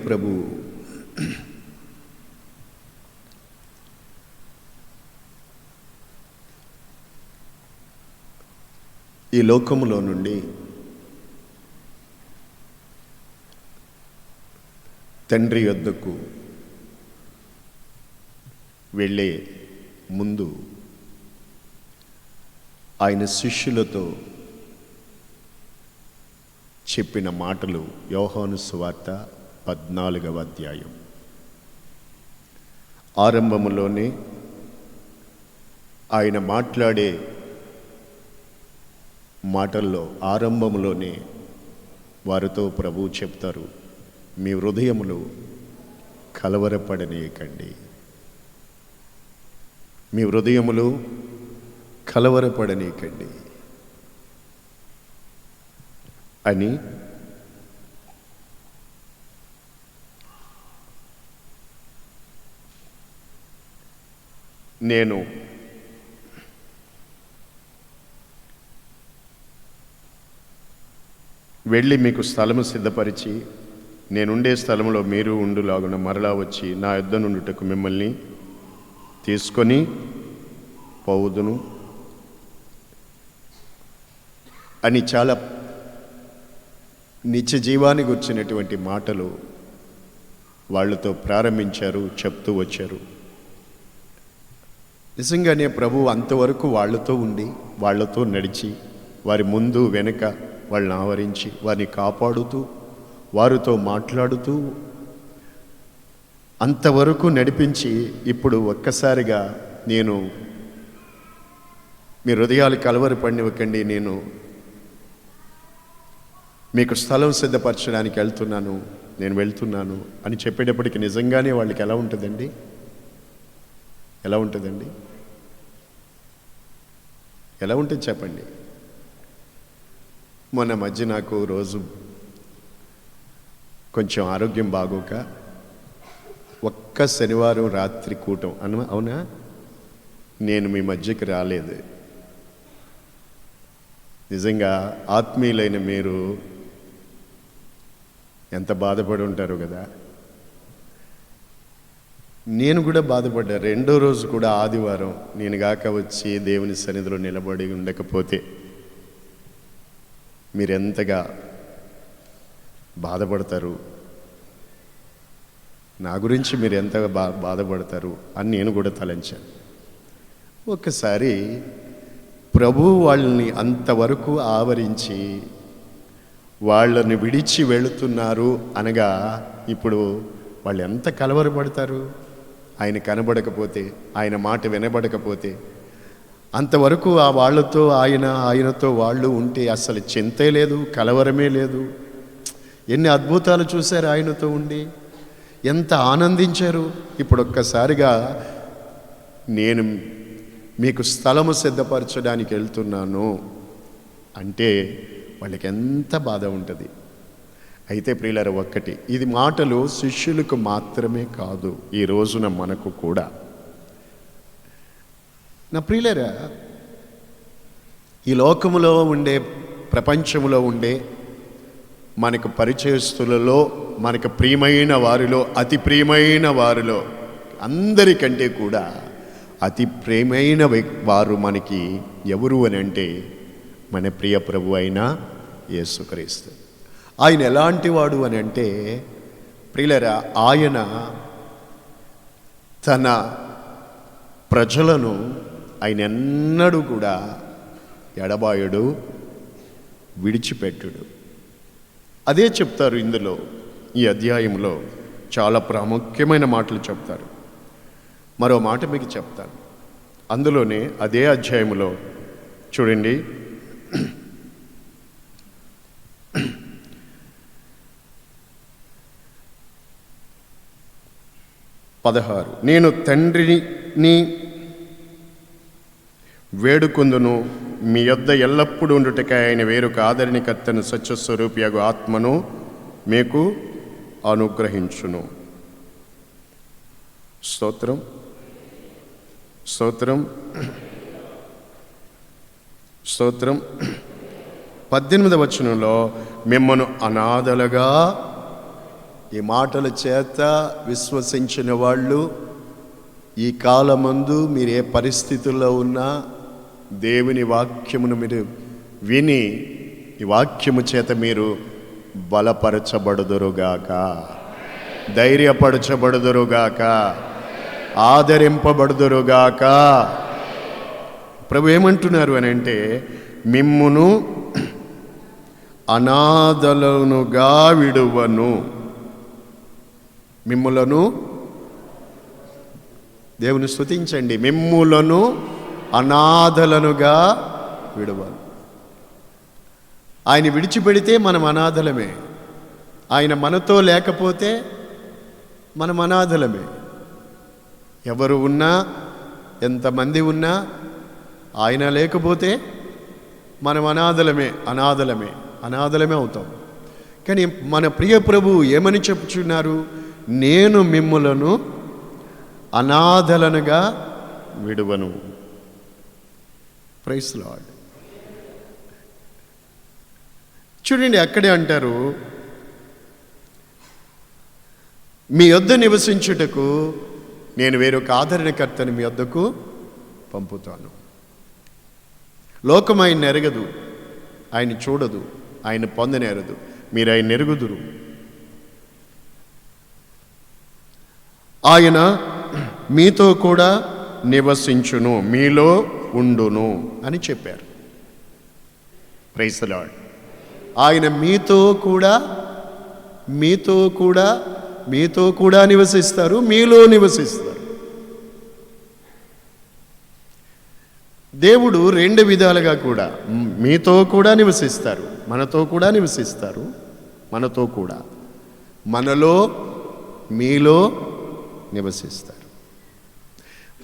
ప్రభు ఈ లోకములో నుండి తండ్రి యొద్దకు వెళ్ళే ముందు ఆయన శిష్యులతో చెప్పిన మాటలు యోహాను సువార్త 14వ అధ్యాయం ఆరంభములోనే ఆయన మాట్లాడే మాటల్లో ఆరంభంలోనే వారితో ప్రభువు చెప్తారు, మీ హృదయములు కలవరపడనీయకండి, మీ హృదయములు కలవరపడనీయకండి అని నేను వెళ్ళి మీకు స్థలము సిద్ధపరిచి నేనుండే స్థలంలో మీరు ఉండులాగున మరలా వచ్చి నా యొద్ద నుండుటకు మిమ్మల్ని తీసుకొని పోవుదును అని చాలా నిత్య జీవానికి వచ్చినటువంటి మాటలు వాళ్ళతో ప్రారంభించారు, చెప్తూ వచ్చారు. నిజంగానే ప్రభు అంతవరకు వాళ్ళతో ఉండి వాళ్ళతో నడిచి వారి ముందు వెనుక వాళ్ళని ఆవరించి వారిని కాపాడుతూ వారితో మాట్లాడుతూ అంతవరకు నడిపించి ఇప్పుడు ఒక్కసారిగా నేను మీ హృదయాలు కలవరపడినివ్వకండి, నేను మీకు స్థలం సిద్ధపరచడానికి నేను వెళ్తున్నాను అని చెప్పేటప్పటికి నిజంగానే వాళ్ళకి ఎలా ఉంటుందండి? ఎలా ఉంటుంది చెప్పండి. మొన్న మధ్య నాకు రోజు కొంచెం ఆరోగ్యం బాగోక ఒక్క శనివారం రాత్రి కూటం అవునా, నేను మీ మధ్యకి రాలేదు. నిజంగా ఆత్మీయులైన మీరు ఎంత బాధపడి ఉంటారు కదా. నేను కూడా బాధపడ్డా. రెండో రోజు కూడా ఆదివారం నేను గాక వచ్చి దేవుని సన్నిధిలో నిలబడి ఉండకపోతే మీరెంతగా బాధపడతారు, నా గురించి మీరు ఎంతగా బాధపడతారు అని నేను కూడా తలంచాను. ఒక్కసారి ప్రభు వాళ్ళని అంతవరకు ఆవరించి వాళ్ళని విడిచి వెళుతున్నారు అనగా ఇప్పుడు వాళ్ళు ఎంత కలవరపడతారు. ఆయన కనబడకపోతే, ఆయన మాట వినబడకపోతే. అంతవరకు ఆ వాళ్ళతో ఆయనతో వాళ్ళు ఉంటే అసలు చింతే లేదు, కలవరమే లేదు. ఎన్ని అద్భుతాలు చూశారు ఆయనతో ఉండి, ఎంత ఆనందించారు. ఇప్పుడు ఒక్కసారిగా నేను మీకు స్థలము సిద్ధపరచడానికి వెళ్తున్నాను అంటే వాళ్ళకి ఎంత బాధ ఉంటుంది. అయితే ప్రియులారా, ఒక్కటి, ఇది మాటలు శిష్యులకు మాత్రమే కాదు, ఈ రోజున మనకు కూడా. నా ప్రియులారా, ఈ లోకములో ఉండే, ప్రపంచంలో ఉండే మనకు పరిచయస్తులలో, మనకు ప్రియమైన వారిలో, అతి ప్రియమైన వారిలో అందరికంటే కూడా అతి ప్రియమైన వారు మనకి ఎవరు అని అంటే మన ప్రియ ప్రభు అయిన యేసుక్రీస్తు. ఆయన ఎలాంటి వాడు అని అంటే ప్రియులారా, ఆయన తన ప్రజలను ఆయన ఎన్నడూ కూడా ఎడబాయడు, విడిచిపెట్టుడు. అదే చెప్తారు ఇందులో, ఈ అధ్యాయంలో చాలా ప్రాముఖ్యమైన మాటలు చెప్తారు. మరో మాట మీకు చెప్తాను, అందులోనే అదే అధ్యాయంలో చూడండి, 16, నేను తండ్రిని వేడుకొందును, మీ యొద్ద ఎల్లప్పుడూ ఉండుటకై ఆయన వేరొక ఆదరణకర్తను సత్యస్వరూపియగు ఆత్మను మీకు అనుగ్రహించును. స్తోత్రం, స్తోత్రం, స్తోత్రం. 18వ వచనంలో మిమ్మను అనాథలుగా ఈ మాటల చేత విశ్వసించిన వాళ్ళు ఈ కాలమందు మీరు ఏ పరిస్థితుల్లో ఉన్నా దేవుని వాక్యమును మీరు విని ఈ వాక్యము చేత మీరు బలపరచబడుదురుగాక, ధైర్యపరచబడుదురుగాక, ఆదరింపబడుదురుగాక. ప్రభు ఏమంటున్నారు అని అంటే, మిమ్మును అనాథలనుగా విడువను. మిమ్ములను, దేవుని స్తుతించండి, మిమ్ములను అనాథలనుగా విడువను. ఆయన విడిచిపెడితే మనం అనాథలమే. ఆయన మనతో లేకపోతే మనం అనాథలమే. ఎవరు ఉన్నా, ఎంతమంది ఉన్నా, ఆయన లేకపోతే మనం అనాథలమే అవుతాం. కానీ మన ప్రియ ప్రభు ఏమని చెప్పుచున్నారు? నేను మిమ్ములను అనాథలనుగా విడువను. Praise Lord. చూడండి, అక్కడే అంటారు, మీ యొద్ద నివసించుటకు నేను వేరొక ఆదరణకర్తని మీ యొద్దకు పంపుతాను. లోకం ఆయన ఎరగదు, ఆయన చూడదు, ఆయన పొందనేరదు, మీరు ఆయన ఎరుగుదురు. ఆయన మీతో కూడా నివసించును, మీలో ఉండును అని చెప్పారు. Praise the Lord. ఆయన మీతో కూడా నివసిస్తారు, మీలో నివసిస్తారు. దేవుడు రెండు విధాలుగా కూడా మీతో కూడా నివసిస్తారు, మనతో కూడా నివసిస్తారు. మనలో, మీలో నివసిస్తారు.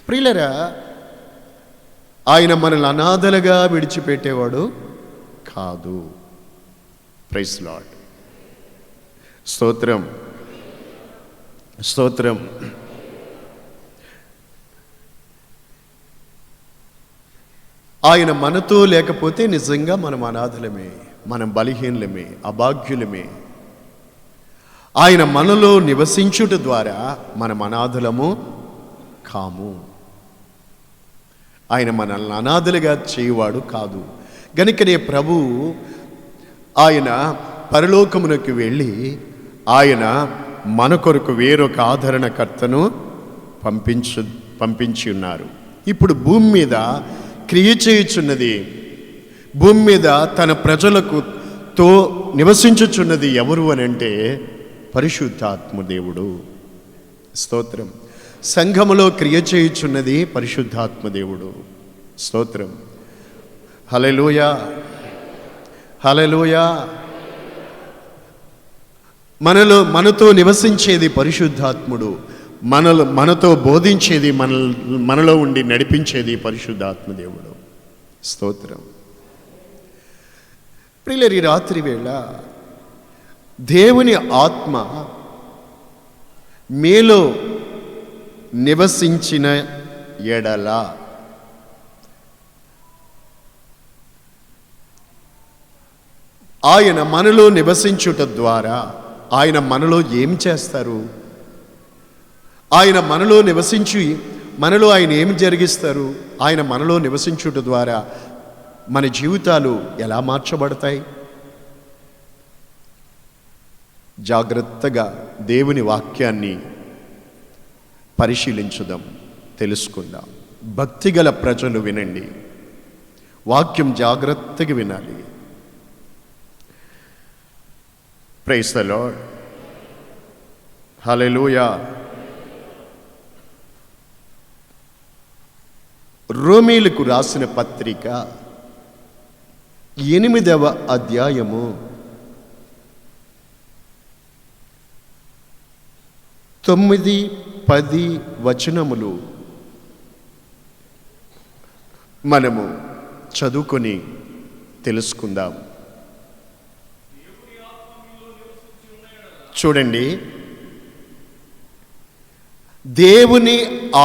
ప్రియులరా, ఆయన మనల్ని అనాథలుగా విడిచిపెట్టేవాడు కాదు. Praise Lord. స్తోత్రం. ఆయన మనతో లేకపోతే నిజంగా మనం అనాథలమే, మనం బలహీనలమే, అభాగ్యులమే. ఆయన మనలో నివసించుట ద్వారా మనం అనాథలము కాము. ఆయన మనల్ని అనాథలుగా చేయవాడు కాదు. గనుకనే ప్రభు ఆయన పరలోకమునకు వెళ్ళి ఆయన మన కొరకు వేరొక ఆదరణకర్తను పంపించి ఉన్నారు. ఇప్పుడు భూమి మీద క్రియ చేయుచున్నది, భూమి మీద తన ప్రజలకు తో నివసించుచున్నది ఎవరు అని అంటే పరిశుద్ధాత్మ దేవుడు. స్తోత్రం. సంఘములో క్రియ చేయుచున్నది పరిశుద్ధాత్మ దేవుడు. స్తోత్రం. హల్లెలూయా, హల్లెలూయా. మనతో నివసించేది పరిశుద్ధాత్ముడు, మనతో బోధించేది, మనలో ఉండి నడిపించేది పరిశుద్ధాత్మ దేవుడు. స్తోత్రం. ప్రియులారా, ఈ రాత్రి వేళ దేవుని ఆత్మ మీలో నివసించిన ఎడల ఆయన మనలో నివసించుట ద్వారా ఆయన మనలో ఏం చేస్తారు? ఆయన మనలో నివసించి మనలో ఆయన ఏమి జరిగిస్తారు? ఆయన మనలో నివసించుట ద్వారా మన జీవితాలు ఎలా మార్చబడతాయి? జాగ్రత్తగా దేవుని వాక్యాన్ని పరిశీలించుదాం, తెలుసుకుందాం. భక్తిగల ప్రజలు వినండి, వాక్యం జాగ్రత్తగా వినాలి. Praise the Lord. హల్లెలూయా. రోమీయులకు రాసిన పత్రిక 8వ అధ్యాయము 9, 10 వచనములు మనము చదువుకొని తెలుసుకుందాం. చూడండి, దేవుని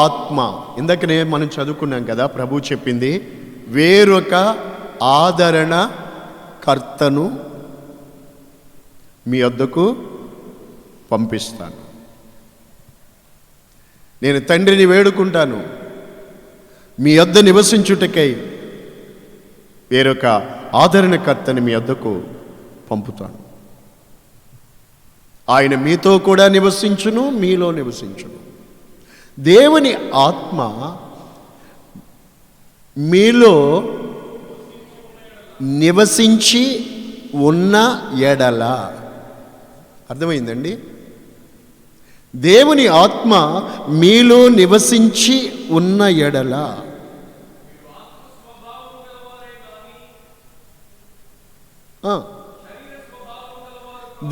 ఆత్మ, ఇందాకనే మనం చదువుకున్నాం కదా, ప్రభు చెప్పింది వేరొక ఆదరణ కర్తను మీ వద్దకు పంపిస్తాను. నేను తండ్రిని వేడుకుంటాను, మీ యొద్ద నివసించుటకై వేరొక ఆదరణకర్తని మీ యొద్దకు పంపుతాను. ఆయన మీతో కూడా నివసించును, మీలో నివసించును. దేవుని ఆత్మ మీలో నివసించి ఉన్న ఎడల, అర్థమైందండి? దేవుని ఆత్మ మీలో నివసించి ఉన్న ఎడల,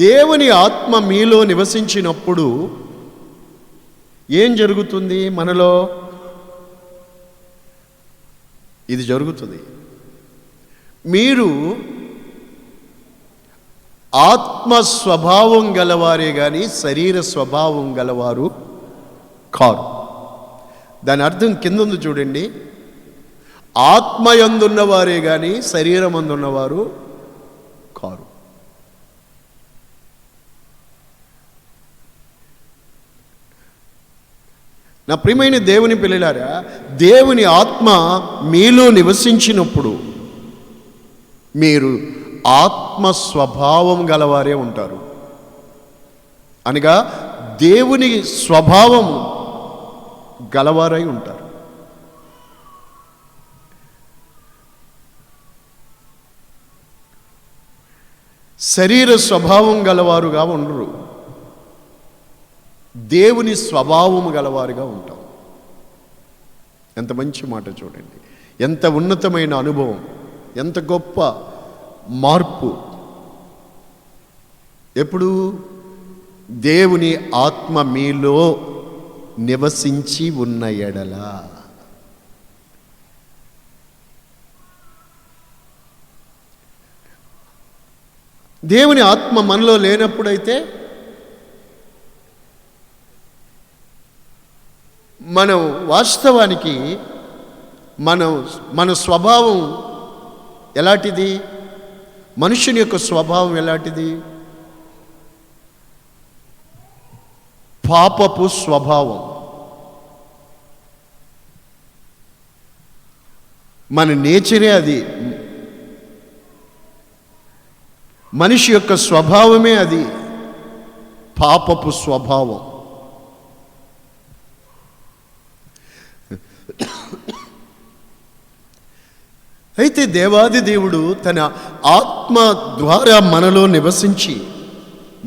దేవుని ఆత్మ మీలో నివసించినప్పుడు ఏం జరుగుతుంది? మనలో ఇది జరుగుతుంది. మీరు ఆత్మ స్వభావం గలవారే కానీ శరీర స్వభావం గలవారు కారు. దాని అర్థం కింద ఉంది చూడండి. ఆత్మయందున్నవారే కానీ శరీరమందున్నవారు కారు. నా ప్రియమైన దేవుని పిల్లలారా, దేవుని ఆత్మ మీలో నివసించినప్పుడు మీరు ఆత్మ స్వభావం గలవారే ఉంటారు. అనగా దేవుని స్వభావం గలవారై ఉంటారు. శరీర స్వభావం గలవారుగా ఉండరు, దేవుని స్వభావము గలవారుగా ఉంటాం. ఎంత మంచి మాట చూడండి, ఎంత ఉన్నతమైన అనుభవం, ఎంత గొప్ప మార్పు. ఎప్పుడు? దేవుని ఆత్మ మీలో నివసించి ఉన్న ఎడల. దేవుని ఆత్మ మనలో లేనప్పుడైతే మనం వాస్తవానికి మన స్వభావం ఎలాంటిది? మనుషుని యొక్క స్వభావం ఎలాంటిది? పాపపు స్వభావం. మన నేచరే అది. మనిషి యొక్క స్వభావమే అది, పాపపు స్వభావం. అయితే దేవాది దేవుడు తన ఆత్మ ద్వారా మనలో నివసించి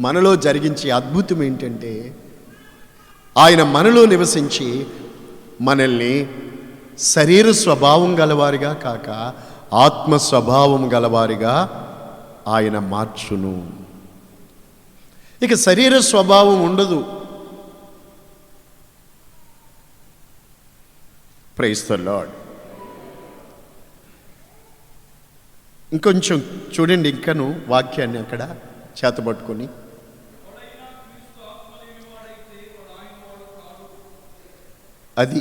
మనలో జరిగించే అద్భుతం ఏంటంటే, ఆయన మనలో నివసించి మనల్ని శరీర స్వభావం గలవారిగా కాక ఆత్మ స్వభావం గలవారిగా ఆయన మార్చును. ఇక శరీర స్వభావం ఉండదు. Praise the Lord. ఇంకొంచెం చూడండి, ఇంకను వాక్యాన్ని అక్కడ చేతబట్టుకొని, అది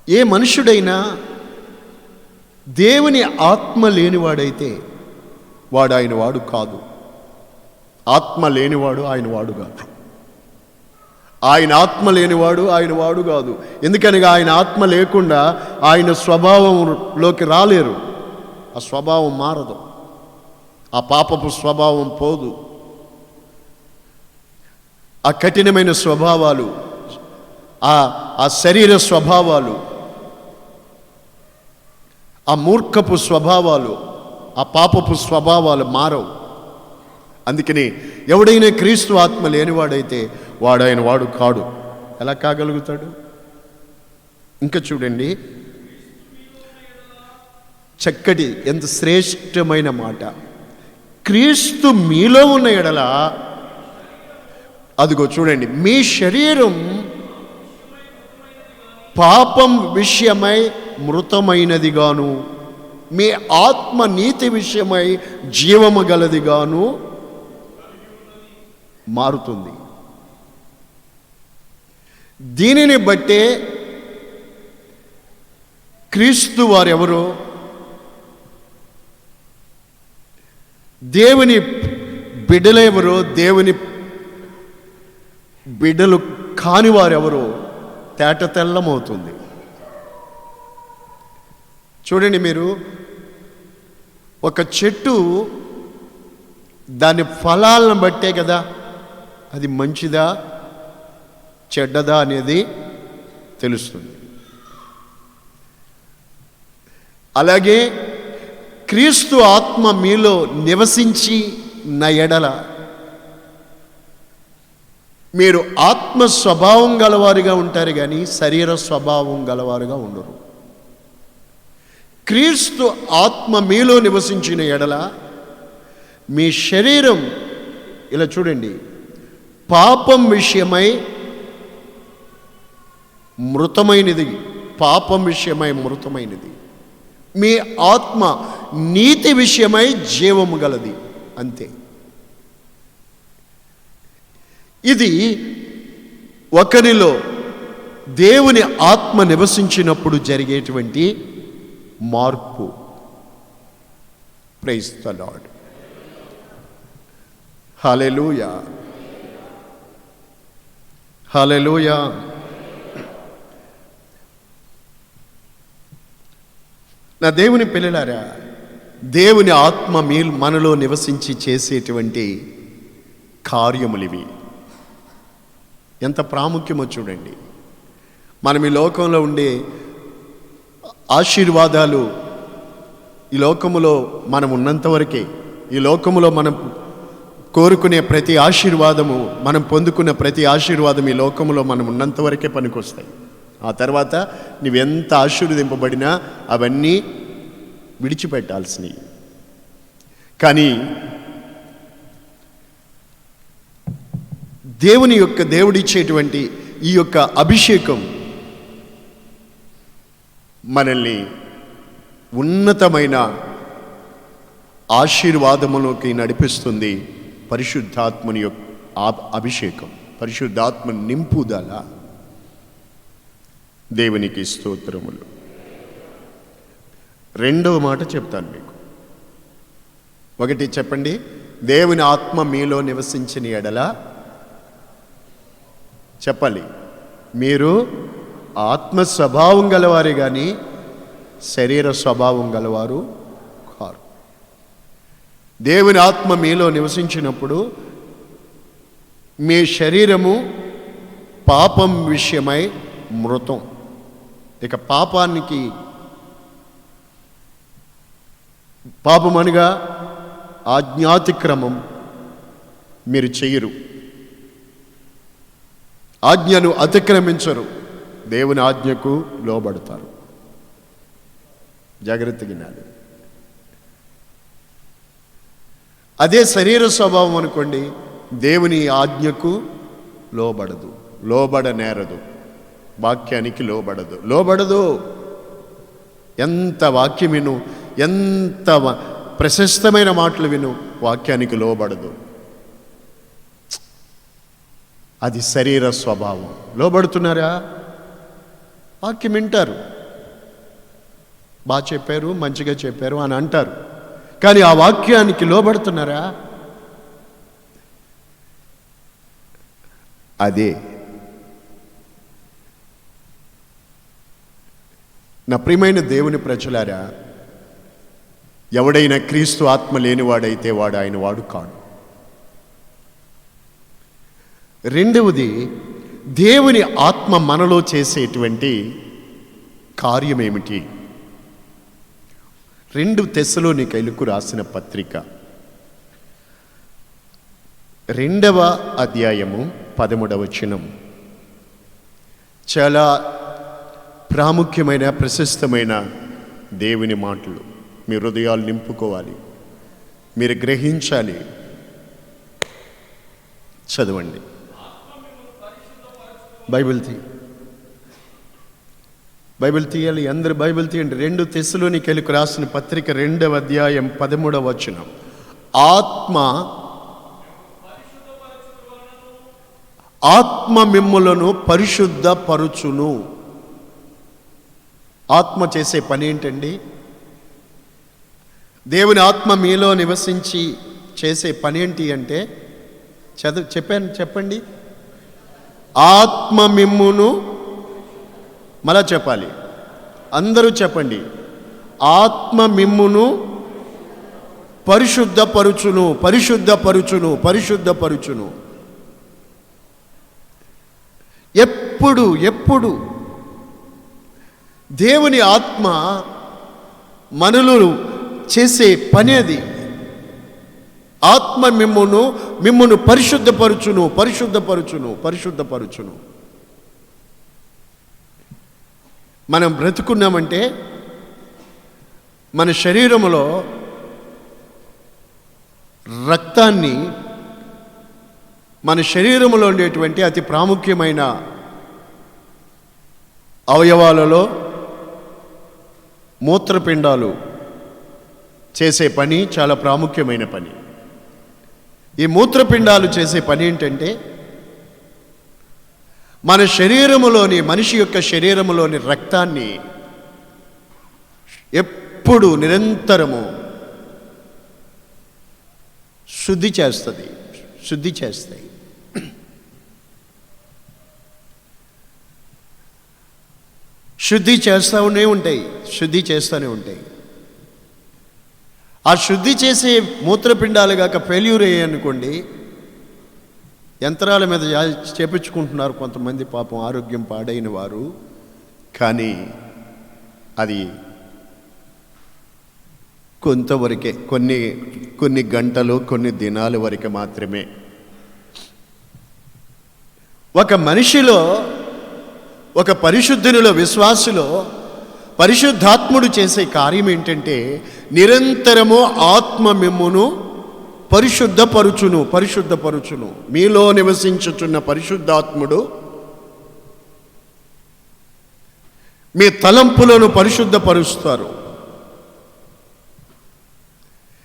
ఏ మనుషుడైనా దేవుని ఆత్మ లేనివాడైతే వాడు ఆయన వాడు కాదు. ఆత్మ లేనివాడు ఆయన వాడు కాదు. ఆయన ఆత్మ లేనివాడు ఆయన వాడు కాదు. ఎందుకనగా ఆయన ఆత్మ లేకుండా ఆయన స్వభావంలోకి రాలేరు. ఆ స్వభావం మారదు, ఆ పాపపు స్వభావం పోదు. ఆ కఠినమైన స్వభావాలు, ఆ శరీర స్వభావాలు, ఆ మూర్ఖపు స్వభావాలు, ఆ పాపపు స్వభావాలు మారవు. అందుకని ఎవడైనా క్రీస్తు ఆత్మ లేనివాడైతే వాడు ఆయన వాడు కాడు. ఎలా కాగలుగుతాడు? ఇంకా చూడండి, చక్కటి ఎంత శ్రేష్టమైన మాట. క్రీస్తు మీలో ఉన్న ఎడల, అదిగో చూడండి, మీ శరీరం పాపం విషయమై మృతమైనదిగాను, మీ ఆత్మ నీతి విషయమై జీవము గలదిగాను మారుతుంది. దీనిని బట్టే క్రీస్తు వారెవరో, దేవుని బిడ్డలెవరో, దేవుని బిడ్డలు కాని వారెవరో తేట తెల్లమవుతుంది. చూడండి, మీరు ఒక చెట్టు దాని ఫలాలను బట్టే కదా అది మంచిదా చెడ్డదా అనేది తెలుస్తుంది. అలాగే క్రీస్తు ఆత్మ మీలో నివసించి నా ఎడల మీరు ఆత్మ స్వభావం గలవారుగా ఉంటారు కానీ శరీర స్వభావం గలవారుగా ఉండరు. క్రీస్తు ఆత్మ మీలో నివసించిన ఎడల మీ శరీరం, ఇలా చూడండి, పాపం విషయమై మృతమైనది, పాపం విషయమై మృతమైనది, మీ ఆత్మ నీతి విషయమై జీవము గలది. అంతే. ఇది ఒకరిలో దేవుని ఆత్మ నివసించినప్పుడు జరిగేటువంటి మార్పు. Praise the Lord. Hallelujah, hallelujah. నా దేవుని పిల్లలారా, దేవుని ఆత్మ మనలో నివసించి చేసేటువంటి కార్యములివి ఎంత ప్రాముఖ్యమో చూడండి. మనం ఈ లోకంలో ఉండే ఆశీర్వాదాలు, ఈ లోకములో మనం ఉన్నంత వరకే, ఈ లోకములో మనం కోరుకునే ప్రతి ఆశీర్వాదము, మనం పొందుకున్న ప్రతి ఆశీర్వాదం ఈ లోకములో మనం ఉన్నంత వరకే పనికొస్తాయి. ఆ తర్వాత నువ్వెంత ఆశీర్వదింపబడినా అవన్నీ విడిచిపెట్టాల్సినవి. కానీ దేవుడిచ్చేటువంటి ఈ యొక్క అభిషేకం మనల్ని ఉన్నతమైన ఆశీర్వాదములోకి నడిపిస్తుంది. పరిశుద్ధాత్మని యొక్క అభిషేకం, పరిశుద్ధాత్మ నింపుదల. దేవునికి స్తోత్రములు. రెండవ మాట చెప్తాను మీకు. ఒకటి చెప్పండి, దేవుని ఆత్మ మీలో నివసించిన ఎడల, చెప్పాలి, మీరు ఆత్మ స్వభావం గలవారే కానీ శరీర స్వభావం గలవారు కారు. దేవుని ఆత్మ మీలో నివసించినప్పుడు మీ శరీరము పాపం విషయమై మృతం. ఇక పాపానికి, పాపం అనగా ఆజ్ఞాతిక్రమం మీరు చెయ్యరు, ఆజ్ఞను అతిక్రమించరు, దేవుని ఆజ్ఞకు లోబడతారు. జాగ్రత్తగా వినాలి. అదే శరీర స్వభావం అనుకోండి, దేవుని ఆజ్ఞకు లోబడదు, లోబడనేరదు, వాక్యానికి లోబడదు. ఎంత వాక్యం విను, ఎంత ప్రశస్తమైన మాటలు విను, వాక్యానికి లోబడదు. అది శరీర స్వభావం. లోబడుతున్నారా? వాక్యం వింటారు, బాగా చెప్పారు, మంచిగా చెప్పారు అని అంటారు, కానీ ఆ వాక్యానికి లోబడుతున్నారా? అదే నా ప్రియమైన దేవుని ప్రజలారా, ఎవడైనా క్రీస్తు ఆత్మ లేనివాడైతే వాడు ఆయన వాడు కాడు. రెండవది, దేవుని ఆత్మ మనలో చేసేటువంటి కార్యం ఏమిటి? 2 తెస్సలోనికైలకు రాసిన పత్రిక 2వ అధ్యాయము 13వ వచనం చాలా ప్రాముఖ్యమైన, ప్రశస్తమైన దేవుని మాటలు. మీ హృదయాలు నింపుకోవాలి, మీరు గ్రహించాలి. చదవండి. బైబిల్ తీయాలి, అందరు బైబిల్ తీయండి. 2 తెస్సలోనికైలకు రాసిన పత్రిక 2వ అధ్యాయం 13వ వచనం. ఆత్మ మిమ్ములను పరిశుద్ధపరుచును. ఆత్మ చేసే పని ఏంటండి? దేవుని ఆత్మ మీలో నివసించి చేసే పని ఏంటి అంటే చెప్పండి. ఆత్మ మిమ్మును, మళ్ళా చెప్పాలి, అందరూ చెప్పండి. ఆత్మ మిమ్మును పరిశుద్ధపరుచును, పరిశుద్ధపరుచును, పరిశుద్ధపరుచును. ఎప్పుడు దేవుని ఆత్మ మనలో చేసే పని అది. ఆత్మ మిమ్మును పరిశుద్ధపరుచును, పరిశుద్ధపరుచును, పరిశుద్ధపరుచును. మనం బ్రతుకున్నామంటే మన శరీరంలో రక్తాన్ని, మన శరీరంలో ఉండేటువంటి అతి ప్రాముఖ్యమైన అవయవాలలో మూత్రపిండాలు చేసే పని చాలా ప్రాముఖ్యమైన పని. ఈ మూత్రపిండాలు చేసే పని ఏంటంటే మన శరీరములోని, మనిషి యొక్క శరీరములోని రక్తాన్ని ఎప్పుడు నిరంతరము శుద్ధి చేస్తాయి. శుద్ధి చేస్తూనే ఉంటాయి. ఆ శుద్ధి చేసే మూత్రపిండాలు కాక ఫెయిల్యూర్ అయ్యాయనుకోండి, యంత్రాల మీద చేపించుకుంటున్నారు కొంతమంది, పాపం ఆరోగ్యం పాడైన వారు. కానీ అది కొంతవరకే, కొన్ని గంటలు, కొన్ని దినాల వరకు మాత్రమే. ఒక మనిషిలో, ఒక పరిశుద్ధునిలో, విశ్వాసులో పరిశుద్ధాత్ముడు చేసే కార్యం ఏంటంటే నిరంతరము ఆత్మ మిమ్మును పరిశుద్ధపరుచును. మీలో నివసించుచున్న పరిశుద్ధాత్ముడు మీ తలంపులను పరిశుద్ధపరుస్తారు.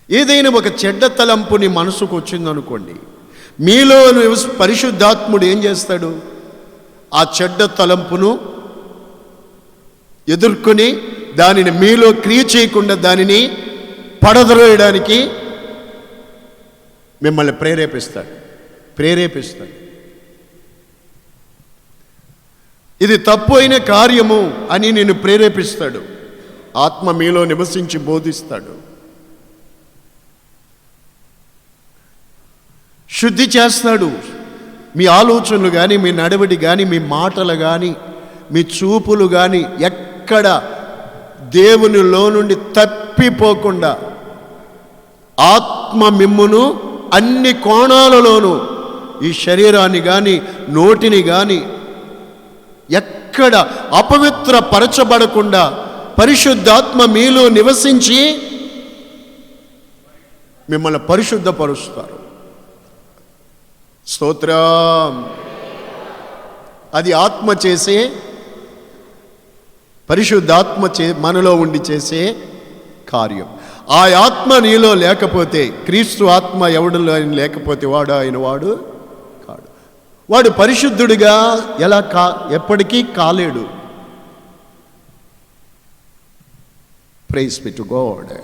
ఏదైనా ఒక చెడ్డ తలంపుని మనసుకు వచ్చిందనుకోండి, మీలో పరిశుద్ధాత్ముడు ఏం చేస్తాడు? ఆ చెడ్డ తలంపును ఎదుర్కొని దానిని మీలో క్రియ చేయకుండా దానిని పడద్రోయడానికి మిమ్మల్ని ప్రేరేపిస్తాడు. ఇది తప్పు అయిన కార్యము అని నేను ప్రేరేపిస్తాడు. ఆత్మ మీలో నివసించి బోధిస్తాడు. శుద్ధి చేస్తాడు. మీ ఆలోచనలు కానీ, మీ నడవడి కానీ, మీ మాటలు కానీ, మీ చూపులు కానీ ఎక్కడ దేవునిలో నుండి తప్పిపోకుండా ఆత్మ మిమ్మును అన్ని కోణాలలోనూ, ఈ శరీరాన్ని కానీ, నోటిని కానీ ఎక్కడ అపవిత్రపరచబడకుండా పరిశుద్ధాత్మ మీలో నివసించి మిమ్మల్ని పరిశుద్ధపరుస్తారు. స్తోత్రం. అది ఆత్మ చేసే, పరిశుద్ధాత్మ మనలో ఉండి చేసే కార్యం. ఆ ఆత్మ నీలో లేకపోతే, క్రీస్తు ఆత్మ ఎవడిలో లేకపోతే వాడు కాడు. వాడు పరిశుద్ధుడిగా ఎప్పటికీ కాలేడు. Praise be to God.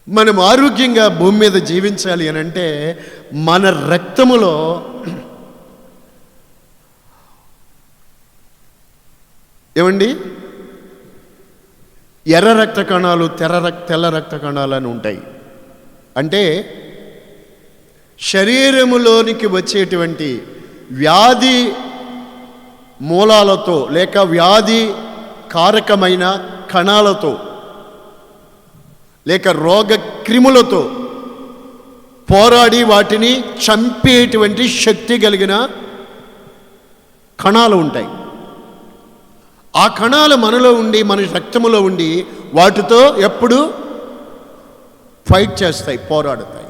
మనం ఆరోగ్యంగా భూమి మీద జీవించాలి అని అంటే మన రక్తములో ఏమండి ఎర్ర రక్త కణాలు, తెల్ల రక్త కణాలు అని ఉంటాయి. అంటే శరీరములోనికి వచ్చేటువంటి వ్యాధి మూలాలతో లేక వ్యాధి కారకమైన కణాలతో లేక రోగ క్రిములతో పోరాడి వాటిని చంపేటువంటి శక్తి కలిగిన కణాలు ఉంటాయి. ఆ కణాలు మనలో ఉండి, మన రక్తములో ఉండి వాటితో ఎప్పుడు ఫైట్ చేస్తాయి, పోరాడతాయి.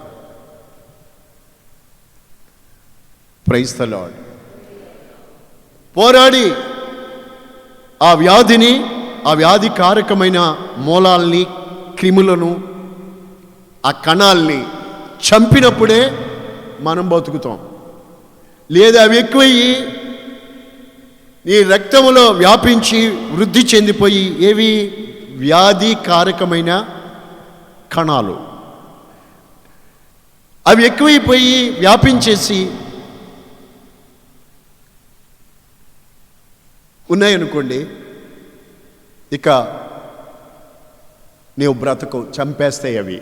Praise the lord. పోరాడి ఆ వ్యాధిని, ఆ వ్యాధి కారకమైన మూలాల్ని, క్రిములను, ఆ కణాల్ని చంపినప్పుడే మనం బతుకుతాం. లేదా అవి ఎక్కువయ్యి ఈ రక్తములో వ్యాపించి వృద్ధి చెందిపోయి ఏవి వ్యాధి కారకమైన కణాలు. అవి ఎక్కువైపోయి వ్యాపించేసి ఉన్నాయనుకోండి, ఇక నీవు బ్రతకు, చంపేస్తాయి. అవి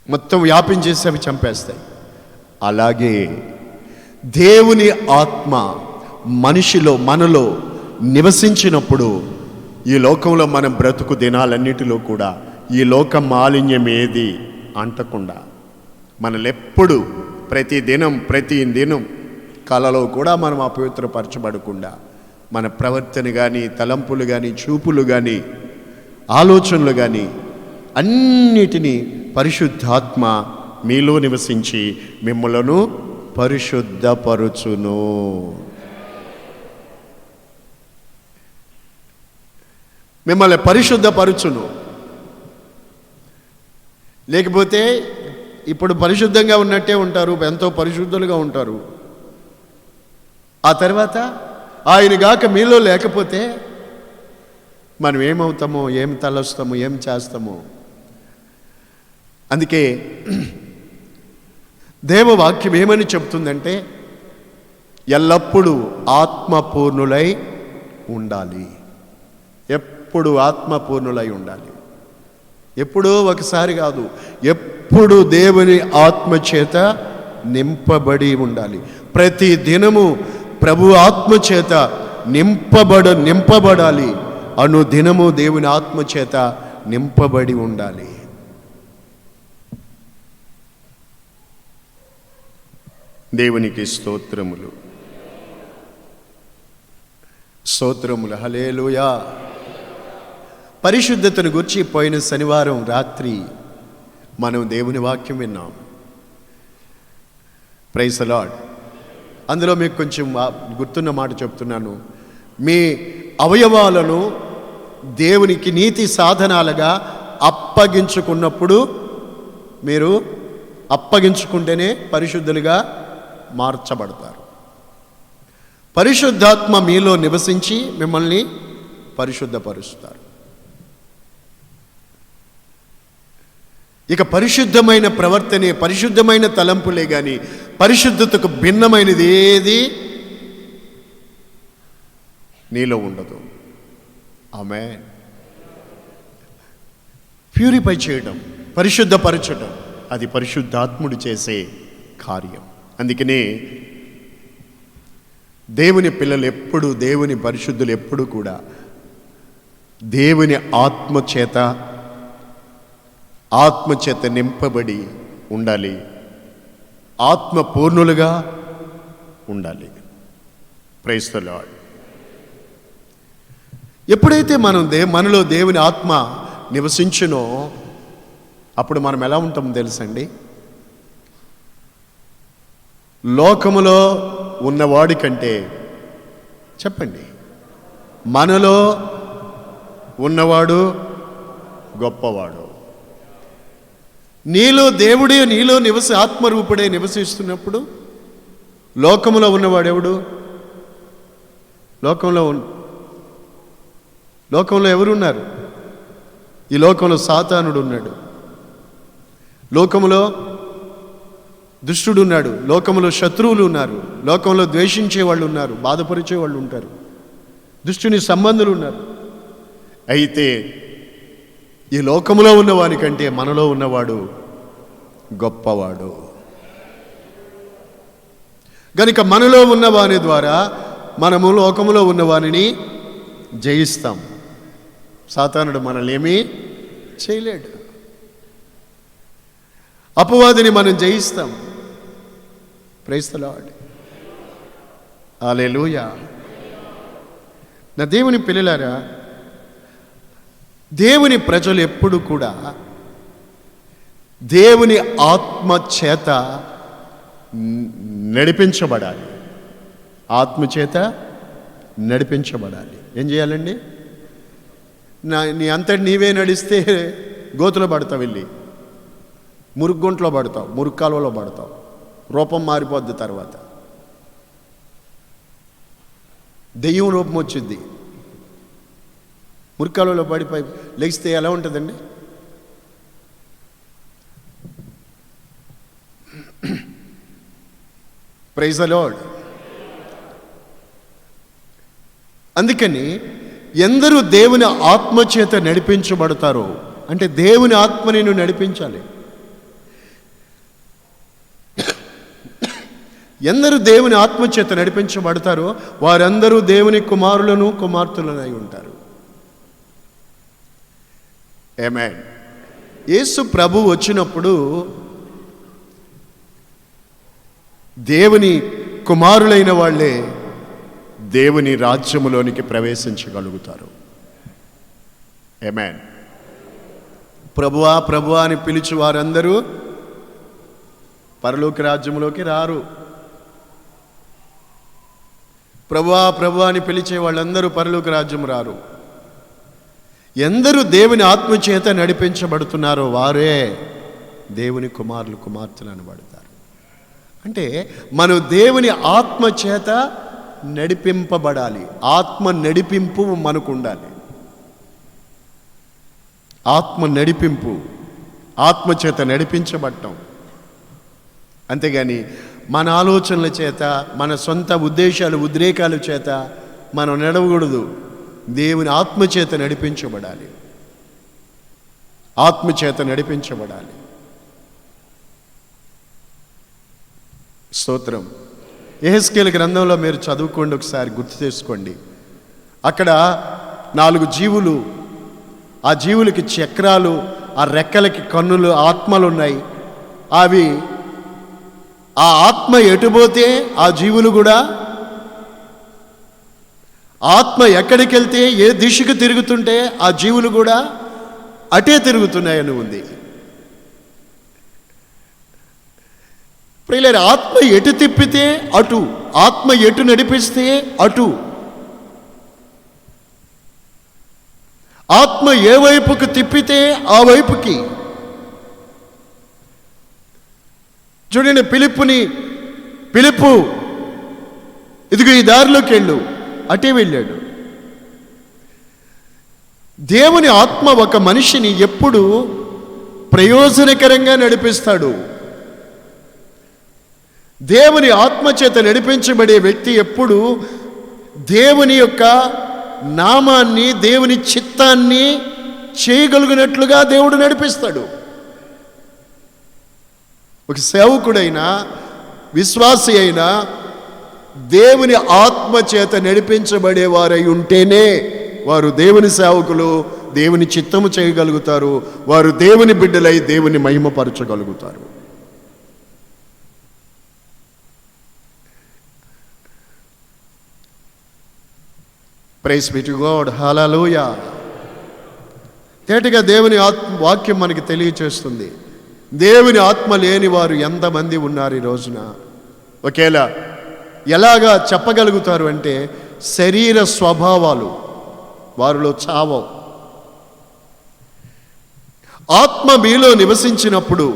మొత్తం వ్యాపించేసి అవి చంపేస్తాయి. అలాగే దేవుని ఆత్మ మనిషిలో, మనలో నివసించినప్పుడు ఈ లోకంలో మనం బ్రతుకు దినాలన్నిటిలో కూడా ఈ లోక మాలిన్యం ఏది అంటకుండా మనలెప్పుడు ప్రతి దినం కలలో కూడా మనం అపవిత్రపరచబడకుండా మన ప్రవర్తన కానీ, తలంపులు కానీ, చూపులు కానీ, ఆలోచనలు కానీ అన్నిటినీ పరిశుద్ధాత్మ మీలో నివసించి మిమ్మలను పరిశుద్ధపరుచును. మిమ్మల్ని పరిశుద్ధపరుచును. లేకపోతే ఇప్పుడు పరిశుద్ధంగా ఉన్నట్టే ఉంటారు, ఎంతో పరిశుద్ధులుగా ఉంటారు. ఆ తర్వాత ఆయనగాక మీలో లేకపోతే మనం ఏమవుతామో, ఏం తలస్తామో, ఏం చేస్తామో. అందుకే దేవవాక్యం ఏమని చెప్తుందంటే ఎల్లప్పుడూ ఆత్మపూర్ణులై ఉండాలి. ఎప్పుడు ఆత్మపూర్ణులై ఉండాలి. ఎప్పుడో ఒకసారి కాదు, ఎప్పుడు దేవుని ఆత్మ చేత నింపబడి ఉండాలి. ప్రతి దినము ప్రభు ఆత్మ చేత నింపబడాలి. అనుదినము దేవుని ఆత్మ చేత నింపబడి ఉండాలి. దేవునికి స్తోత్రములు, స్తోత్రములు. హల్లెలూయా. పరిశుద్ధతను గురించి పోయిన శనివారం రాత్రి మనం దేవుని వాక్యం విన్నాం. Praise the Lord. అందులో మీకు కొంచెం గుర్తున్న మాట చెప్తున్నాను. మీ అవయవాలను దేవునికి నీతి సాధనాలుగా అప్పగించుకున్నప్పుడు, మీరు అప్పగించుకుంటేనే పరిశుద్ధులుగా మార్చబడతారు. పరిశుద్ధాత్మ మీలో నివసించి మిమ్మల్ని పరిశుద్ధపరుస్తారు. ఇక పరిశుద్ధమైన ప్రవర్తనే, పరిశుద్ధమైన తలంపులే కానీ పరిశుద్ధతకు భిన్నమైనది ఏది నీలో ఉండదు. ఆమేన్. ప్యూరిఫై చేయడం, పరిశుద్ధపరచడం, అది పరిశుద్ధాత్ముడు చేసే కార్యం. అందుకనే దేవుని పిల్లలు ఎప్పుడు, దేవుని పరిశుద్ధులు ఎప్పుడు కూడా దేవుని ఆత్మచేత నింపబడి ఉండాలి. ఆత్మ పూర్ణులుగా ఉండాలి. Praise the Lord. ఎప్పుడైతే మనలో దేవుని ఆత్మ నివసించునో అప్పుడు మనం ఎలా ఉంటామో తెలుసండి. లోకములో ఉన్నవాడి కంటే, చెప్పండి, మనలో ఉన్నవాడు గొప్పవాడు. దేవుడే నీలో ఆత్మరూపుడే నివసిస్తున్నప్పుడు లోకములో ఉన్నవాడెవడు? లోకంలో ఎవరున్నారు? ఈ లోకంలో సాతానుడు ఉన్నాడు, లోకములో దుష్టుడు ఉన్నాడు, లోకంలో శత్రువులు ఉన్నారు, లోకంలో ద్వేషించే వాళ్ళు ఉన్నారు, బాధపరిచే వాళ్ళు ఉంటారు, దుష్టుని సంబంధులు ఉన్నారు. అయితే ఈ లోకములో ఉన్నవాని కంటే మనలో ఉన్నవాడు గొప్పవాడు. గనుక మనలో ఉన్నవాని ద్వారా మనము లోకములో ఉన్నవానిని జయిస్తాం. సాతానుడు మనల్ని ఏమీ చేయలేడు. అపవాదిని మనం జయిస్తాం. Praise the Lord. హల్లెలూయా. నా దేవుని పిల్లలారా, దేవుని ప్రజలు ఎప్పుడు కూడా దేవుని ఆత్మ చేత నడిపించబడాలి. ఆత్మ చేత నడిపించబడాలి. ఏం చేయాలండి? నీ అంతటి నీవే నడిస్తే గోతులో పడతావు, వెళ్ళి మురుగుంట్లో పడతావు, మురుగు కాలువలో పడతావు, రూపం మారిపోద్ది. తర్వాత దెయ్యం రూపం వచ్చింది. మురుగు కాలువలో పడిపోయి లెగిస్తే ఎలా ఉంటుందండి? Praise the Lord. అందుకని ఎందరూ దేవుని ఆత్మ చేత నడిపించబడతారో, అంటే దేవుని ఆత్మ నేను నడిపించాలి. ఎందరూ దేవుని ఆత్మ చేత నడిపించబడతారో వారందరూ దేవుని కుమారులను కుమార్తెలనై ఉంటారు. ఆమేన్. యేసు ప్రభు వచ్చినప్పుడు దేవుని కుమారులైన వాళ్ళే దేవుని రాజ్యములోనికి ప్రవేశించగలుగుతారు. ఆమేన్. ప్రభువా ప్రభువా అని పిలిచి వారందరూ పరలోక రాజ్యములోకి రారు. ప్రభువా ప్రభువా అని పిలిచే వాళ్ళందరూ పరలోక రాజ్యం రారు. ఎందరూ దేవుని ఆత్మ చేత నడిపించబడుతున్నారో వారే దేవుని కుమారులు కుమార్తెలు అనబడతారు. అంటే మనం దేవుని ఆత్మ చేత నడిపింపబడాలి. ఆత్మ నడిపింపు మనకు ఉండాలి. ఆత్మ నడిపింపు, ఆత్మ చేత నడిపించబడటం. అంతేగాని మన ఆలోచనల చేత, మన సొంత ఉద్దేశాలు ఉద్రేకాల చేత మనం నడవకూడదు. దేవుని ఆత్మ చేత నడిపించబడాలి. ఆత్మ చేత నడిపించబడాలి. స్తోత్రం. యెహెజ్కేలు గ్రంథంలో మీరు చదువుకోండి, ఒకసారి గుర్తు చేసుకోండి. అక్కడ 4 జీవులు, ఆ జీవులకి చక్రాలు, ఆ రెక్కలకి కన్నులు, ఆత్మలు ఉన్నాయి. అవి ఆ ఆత్మ ఎటుపోతే ఆ జీవులు కూడా, ఆత్మ ఎక్కడికి వెళ్తే ఏ దిశకు తిరుగుతుంటే ఆ జీవులు కూడా అటే తిరుగుతున్నాయని ఉంది. ప్రియులారా, ఆత్మ ఎటు తిప్పితే అటు, ఆత్మ ఎటు నడిపిస్తే అటు. ఆత్మ ఏ వైపుకు తిప్పితే ఆ వైపుకి. చూడండి, పిలుపు ఇదిగో ఈ దారిలోకి వెళ్ళు, అటే వెళ్ళాడు. దేవుని ఆత్మ ఒక మనిషిని ఎప్పుడు ప్రయోజనకరంగా నడిపిస్తాడు. దేవుని ఆత్మ చేత నడిపించబడే వ్యక్తి ఎప్పుడు దేవుని యొక్క నామాన్ని, దేవుని చిత్తాన్ని చేయగలిగినట్లుగా దేవుడు నడిపిస్తాడు. ఒక సేవకుడైనా విశ్వాసి అయినా దేవుని ఆత్మ చేత నడిపించబడేవారై ఉంటేనే వారు దేవుని సేవకులు, దేవుని చిత్తము చేయగలుగుతారు. వారు దేవుని బిడ్డలై దేవుని మహిమపరచగలుగుతారు. Praise be to God. Hallelujah. తేటగా దేవుని వాక్యం మనకి తెలియచేస్తుంది. దేవుని ఆత్మ లేని వారు ఎంతమంది ఉన్నారు ఈ రోజున. ఒకేలా ఎలాగా చెప్పగలుగుతారు అంటే, శరీర స్వభావాలు వారిలో చావవు. ఆత్మ మీలో నివసించినప్పుడు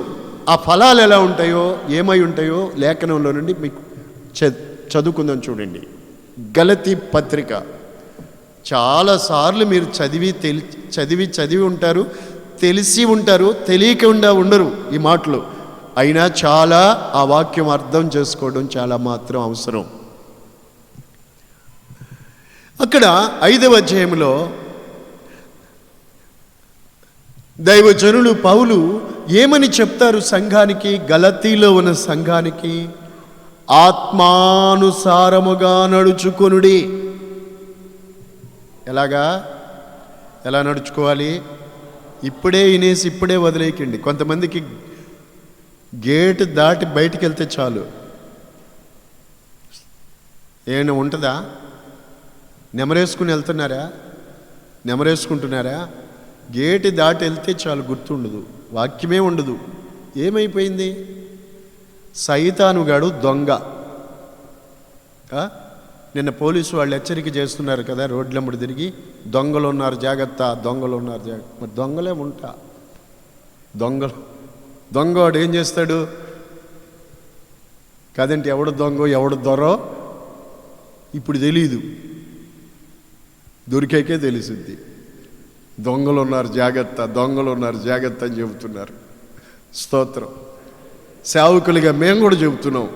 ఆ ఫలాలు ఎలా ఉంటాయో, ఏమై ఉంటాయో లేఖనంలో నుండి మీకు చదువుకుందాం. చూడండి, గలతీ పత్రిక. చాలాసార్లు మీరు చదివి ఉంటారు, తెలిసి ఉంటారు, తెలియకుండా ఉండరు ఈ మాటలు. అయినా చాలా ఆ వాక్యం అర్థం చేసుకోవడం చాలా మాత్రం అవసరం. అక్కడ 5వ అధ్యాయంలో దైవజనులు పౌలు ఏమని చెప్తారు సంఘానికి, గలతీలో ఉన్న సంఘానికి? ఆత్మానుసారముగా నడుచుకొనుడి. ఎలా నడుచుకోవాలి? ఇప్పుడే వినేసి ఇప్పుడే వదిలేయకండి. కొంతమందికి గేటు దాటి బయటికి వెళ్తే చాలు. ఏమైనా ఉంటుందా? నెమరేసుకుని వెళ్తున్నారా? నెమరేసుకుంటున్నారా? గేటు దాటి వెళ్తే చాలు, గుర్తుండదు, వాక్యమే ఉండదు. ఏమైపోయింది? సైతానుగాడు దొంగ. నిన్న పోలీసు వాళ్ళు హెచ్చరిక చేస్తున్నారు కదా, రోడ్లమ్మడి తిరిగి, దొంగలు ఉన్నారు జాగ్రత్త, దొంగలు ఉన్నారు జాగ్రత్త. మరి దొంగలే ఉంటా. దొంగవాడు ఏం చేస్తాడు? కాదంటే ఎవడు దొంగో ఎవడు దొరో ఇప్పుడు తెలీదు, దొరికాకే తెలిసింది. దొంగలు ఉన్నారు జాగ్రత్త, దొంగలు ఉన్నారు జాగ్రత్త అని చెబుతున్నారు. స్తోత్రం. సేవకులుగా మేము కూడా చెబుతున్నాం.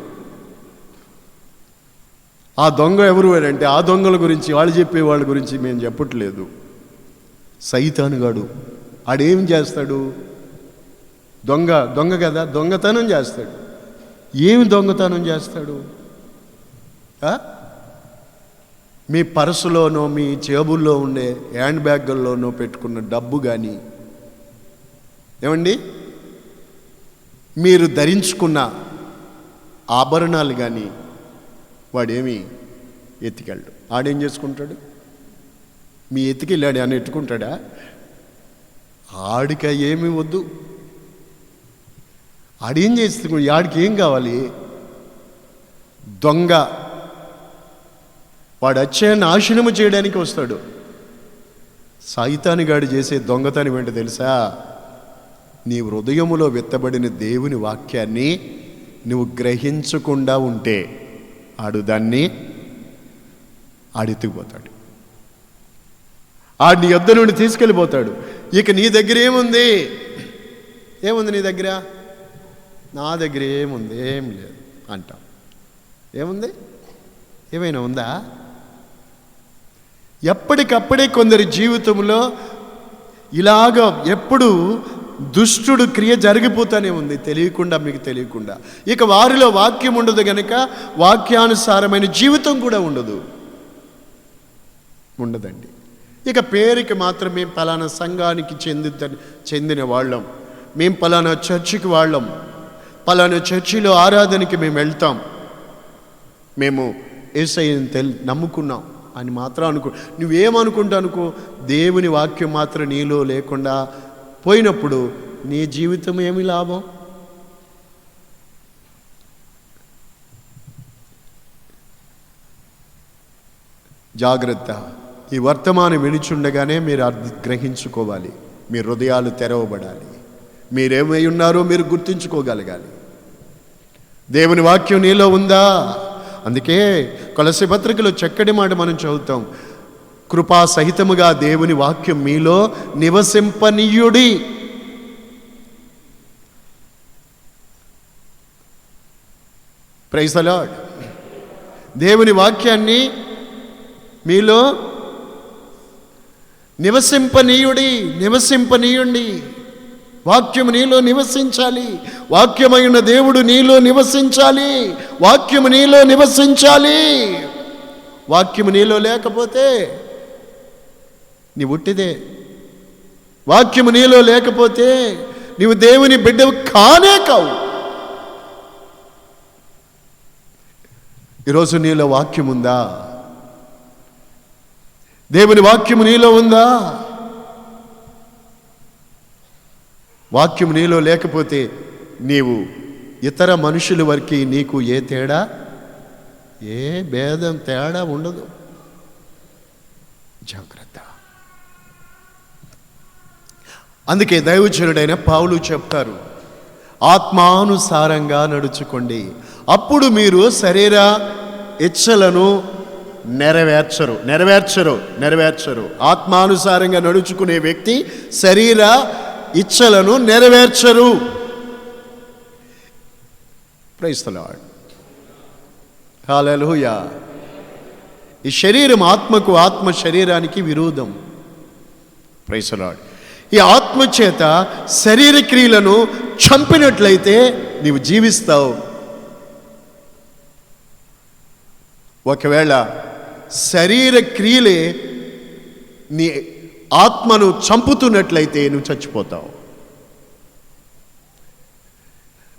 ఆ దొంగ ఎవరు అంటే ఆ దొంగల గురించి, వాళ్ళు చెప్పే వాళ్ళ గురించి మేము చెప్పట్లేదు. సైతానుగాడు ఆడేం చేస్తాడు? దొంగ కదా, దొంగతనం చేస్తాడు. ఏమి దొంగతనం చేస్తాడు? మీ పర్సులోనో మీ జేబుల్లో ఉండే హ్యాండ్ బ్యాగుల్లోనో పెట్టుకున్న డబ్బు కానీ, ఏమండి, మీరు ధరించుకున్న ఆభరణాలు కానీ వాడేమి ఎత్తికెళ్ళడు. ఆడేం చేసుకుంటాడు? మీ ఎత్తికెళ్ళాడు అని ఎత్తుకుంటాడా? ఆడికి ఏమి వద్దు. ఆడేం చేస్తు, ఆడికి ఏం కావాలి? దొంగ. వాడు వచ్చే నాశనము చేయడానికి వస్తాడు. సైతానుగాడు చేసే దొంగతనం ఏంటో తెలుసా? నీ హృదయములో విత్తబడిన దేవుని వాక్యాన్ని నువ్వు గ్రహించకుండా ఉంటే దాన్ని ఆడెత్తుకుపోతాడు. నీ యొద్ద నుండి తీసుకెళ్ళిపోతాడు. ఇక నీ దగ్గర ఏముంది? నీ దగ్గర? నా దగ్గర ఏముంది? ఏం లేదు అంటాం. ఏముంది? ఏమైనా ఉందా? ఎప్పటికప్పుడే కొందరి జీవితంలో ఇలాగ ఎప్పుడు దుష్టుడు క్రియ జరిగిపోతానే ఉంది, తెలియకుండా, మీకు తెలియకుండా. ఇక వారిలో వాక్యం ఉండదు గనక వాక్యానుసారమైన జీవితం కూడా ఉండదండి. ఇక పేరుకి మాత్రమే పలానా సంఘానికి చెందిన వాళ్ళం, మేము పలానా చర్చికి వాళ్ళం, పలానా చర్చిలో ఆరాధనకి మేము వెళ్తాం, మేము యేసయ్యని నమ్ముకున్నాం అని మాత్రం అనుకో. నువ్వేమనుకుంటా అనుకో, దేవుని వాక్యం మాత్రం నీలో లేకుండా పోయినప్పుడు నీ జీవితం ఏమి లాభం? జాగ్రత్త. ఈ వర్తమానం వినిచుండగానే మీరు గ్రహించుకోవాలి. మీ హృదయాలు తెరవబడాలి. మీరేమై ఉన్నారో మీరు గుర్తించుకోగలగాలి. దేవుని వాక్యం నీలో ఉందా? అందుకే కొలస్సీ పత్రికలో చక్కటి మాట మనం చదువుతాం. కృపా సహితముగా దేవుని వాక్యం మీలో నివసింపనీయుడి. Praise the lord. దేవుని వాక్యాన్ని మీలో నివసింపనీయుడి. వాక్యము నీలో నివసించాలి. వాక్యమైన దేవుడు నీలో నివసించాలి. వాక్యము నీలో నివసించాలి. వాక్యము నీలో లేకపోతే నీ ఉట్టిదే. వాక్యము నీలో లేకపోతే నీవు దేవుని బిడ్డవు కానే కావు. ఈరోజు నీలో వాక్యం ఉందా? దేవుని వాక్యము నీలో ఉందా? వాక్యం నీలో లేకపోతే నీవు ఇతర మనుషుల వరకు నీకు ఏ భేదం తేడా ఉండదు. జాగ్రత్త. అందుకే దైవజనుడైన పౌలు చెప్తారు, ఆత్మానుసారంగా నడుచుకోండి, అప్పుడు మీరు శరీర ఇచ్చలను నెరవేర్చరు. ఆత్మానుసారంగా నడుచుకునే వ్యక్తి శరీర ఇచ్చలను నెరవేర్చరు. Praise the Lord. హల్లెలూయా. ఈ శరీరం ఆత్మకు, ఆత్మ శరీరానికి విరోధం. Praise the Lord. ఈ ఆత్మ చేత శరీర క్రియలను చంపినట్లయితే నీవు జీవిస్తావు. ఒకవేళ శరీర క్రియలే నీ ఆత్మను చంపుతున్నట్లయితే నువ్వు చచ్చిపోతావు.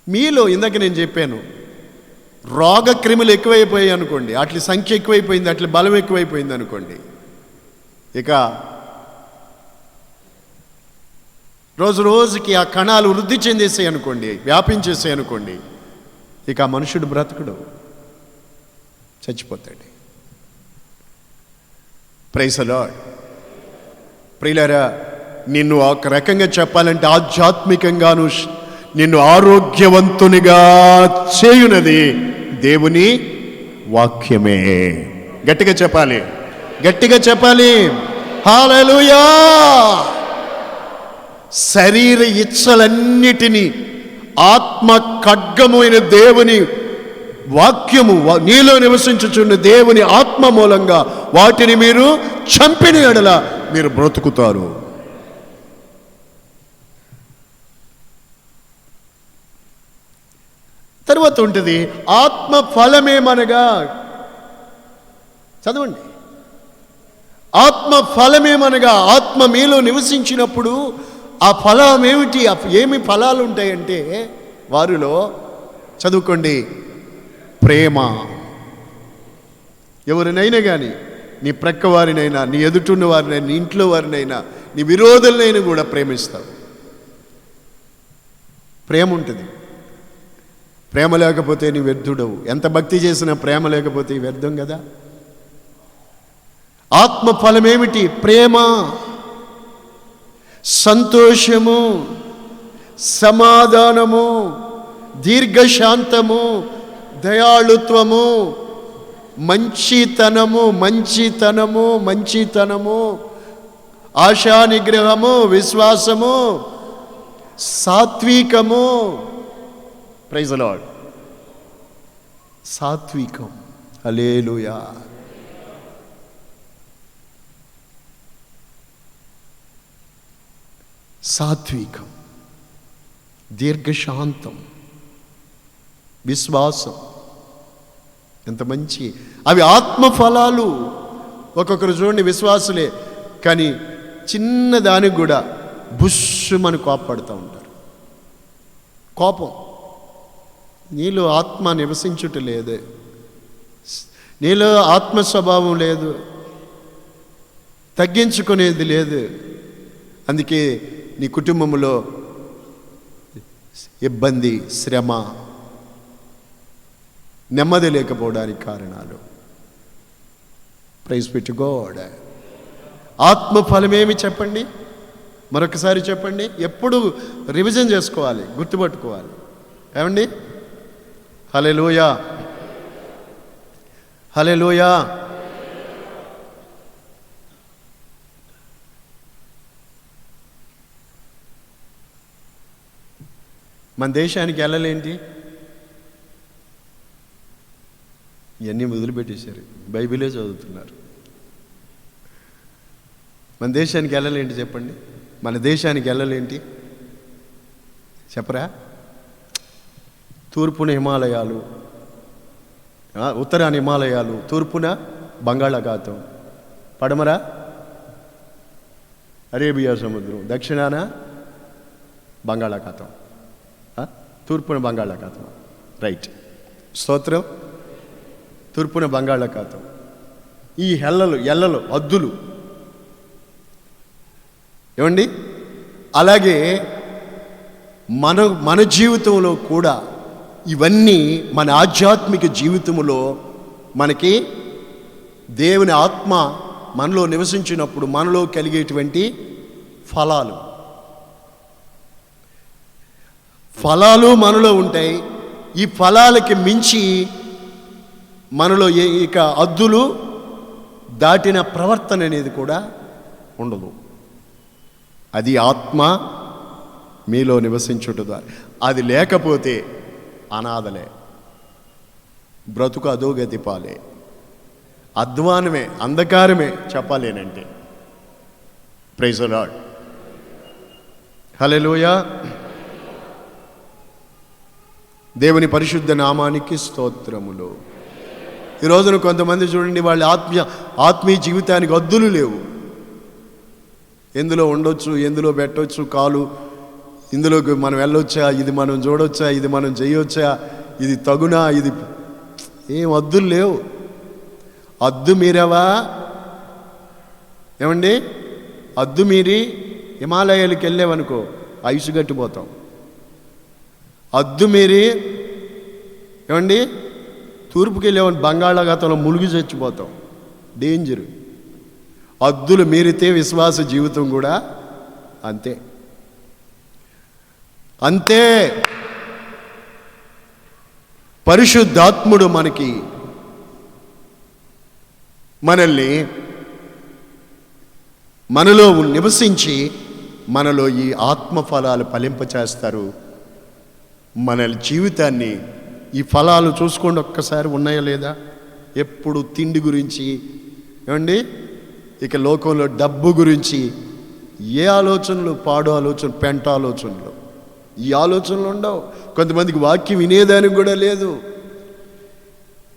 మీలో ఇందాక నేను చెప్పాను, రోగ క్రిములు ఎక్కువైపోయాయి అనుకోండి, అట్ల సంఖ్య ఎక్కువైపోయింది, అట్ల బలం ఎక్కువైపోయింది అనుకోండి, ఇక రోజుకి ఆ కణాలు వృద్ధి చెందేసాయి అనుకోండి, వ్యాపించేసాయి అనుకోండి, ఇక ఆ మనుషుడు బ్రతకడు, చచ్చిపోతాడు. Praise the Lord. ప్రియులారా, నిన్ను ఒక రకంగా చెప్పాలంటే ఆధ్యాత్మికంగాను నిన్ను ఆరోగ్యవంతునిగా చేయునది దేవుని వాక్యమే. గట్టిగా చెప్పాలి. హల్లెలూయా. శరీర ఇచ్చలన్నిటినీ ఆత్మ ఖడ్గమైన దేవుని వాక్యము నీలో నివసించుచున్న దేవుని ఆత్మ మూలంగా వాటిని మీరు చంపిన ఎడల మీరు బ్రతుకుతారు. తర్వాత ఉంటుంది ఆత్మ ఫలమేమనగా, చదవండి. ఆత్మ ఫలమేమనగా, ఆత్మ మీలో నివసించినప్పుడు ఆ ఫలం ఏమిటి? ఏమి ఫలాలు ఉంటాయంటే వారిలో, చదువుకోండి, ప్రేమ. ఎవరినైనా కానీ, నీ ప్రక్క వారినైనా, నీ ఎదుటిన్న వారినైనా, నీ ఇంట్లో వారినైనా, నీ విరోధులనైనా కూడా ప్రేమిస్తావు. ప్రేమ ఉంటుంది. ప్రేమ లేకపోతే నీ వ్యర్థుడవు. ఎంత భక్తి చేసినా ప్రేమ లేకపోతే వ్యర్థం కదా. ఆత్మ ఫలమేమిటి? ప్రేమ, సంతోషము, సమాధానము, దీర్ఘశాంతము, దయాళుత్వము, మంచితనము, ఆశానిగ్రహము, విశ్వాసము, సాత్వికము. Praise the Lord. సాత్వికం. హల్లెలూయా. సాత్వికం, దీర్ఘశాంతం, విశ్వాసం. ఎంత మంచి అవి ఆత్మఫలాలు. ఒక్కొక్కరు చూడండి విశ్వాసులే, కానీ చిన్న దానికి కూడా బుష్మని కోపపడుతూ ఉంటారు. కోపం. నీలో ఆత్మ నివసించుట లేదు, నీలో ఆత్మ స్వభావం లేదు, తగ్గించుకునేది లేదు. అందుకే నీ కుటుంబంలో ఇబ్బంది, శ్రమ, నెమ్మది లేకపోవడానికి కారణాలు. Praise be to God. ఆత్మ ఫలమేమి చెప్పండి, మరొకసారి చెప్పండి. ఎప్పుడు రివిజన్ చేసుకోవాలి, గుర్తుపట్టుకోవాలి. ఏమండి? హల్లెలూయా, హల్లెలూయా. మన దేశానికి వెళ్ళలేంటి? ఇవన్నీ వదిలిపెట్టేశారు, బైబిలే చదువుతున్నారు. మన దేశానికి వెళ్ళలేంటి చెప్పండి? మన దేశానికి వెళ్ళలేంటి చెప్పరా? తూర్పున హిమాలయాలు, ఉత్తరాన హిమాలయాలు, తూర్పున బంగాళాఖాతం, పడమర అరేబియా సముద్రం, దక్షిణాన బంగాళాఖాతం, తూర్పున బంగాళాఖాతం. రైట్, స్తోత్రం. తూర్పున బంగాళాఖాతం. ఈ ఎల్లలు అద్దులు ఏమండి? అలాగే మన జీవితంలో కూడా ఇవన్నీ మన ఆధ్యాత్మిక జీవితంలో మనకి దేవుని ఆత్మ మనలో నివసించినప్పుడు మనలో కలిగేటువంటి ఫలాలు మనలో ఉంటాయి. ఈ ఫలాలకి మించి మనలో ఇక అద్దులు దాటిన ప్రవర్తన అనేది కూడా ఉండదు. అది ఆత్మ మీలో నివసించుట ద్వారా. అది లేకపోతే అనాథలే, బ్రతుకు అధోగతి పాలే, అధ్వానమే, అంధకారమే చెప్పలేనంటే. Praise the Lord. హల్లెలూయా. దేవుని పరిశుద్ధ నామానికి స్తోత్రములు. ఈ రోజున కొంతమంది చూడండి, వాళ్ళ ఆత్మీయ జీవితానికి అద్దులు లేవు. ఎందులో ఉండొచ్చు, ఎందులో పెట్టొచ్చు కాలు, ఇందులోకి మనం వెళ్ళొచ్చా, ఇది మనం చూడొచ్చా, ఇది మనం చేయొచ్చా, ఇది తగునా, ఇది ఏం అద్దులు లేవు. అద్దు మీరవా ఏమండి? అద్దు మీరి హిమాలయాలకు వెళ్ళావనుకో ఐసు గట్టిపోతాం. అద్దు మీరి ఏమండి తూర్పుకి వెళ్ళామని బంగాళాఖాతంలో మునిగి చచ్చిపోతాం. డేంజరు. అద్దులు మీరితే విశ్వాస జీవితం కూడా అంతే. పరిశుద్ధాత్ముడు మనలో నివసించి మనలో ఈ ఆత్మఫలాలు ఫలింపచేస్తారు. మన జీవితాన్ని ఈ ఫలాలు చూసుకోండి ఒక్కసారి, ఉన్నాయా లేదా? ఎప్పుడు తిండి గురించి, ఏమండి, ఇక లోకంలో డబ్బు గురించి ఏ ఆలోచనలు, పాడు ఆలోచన, పెంట ఆలోచనలు, ఈ ఆలోచనలు ఉండవు. కొంతమందికి వాక్యం వినేదానికి కూడా లేదు.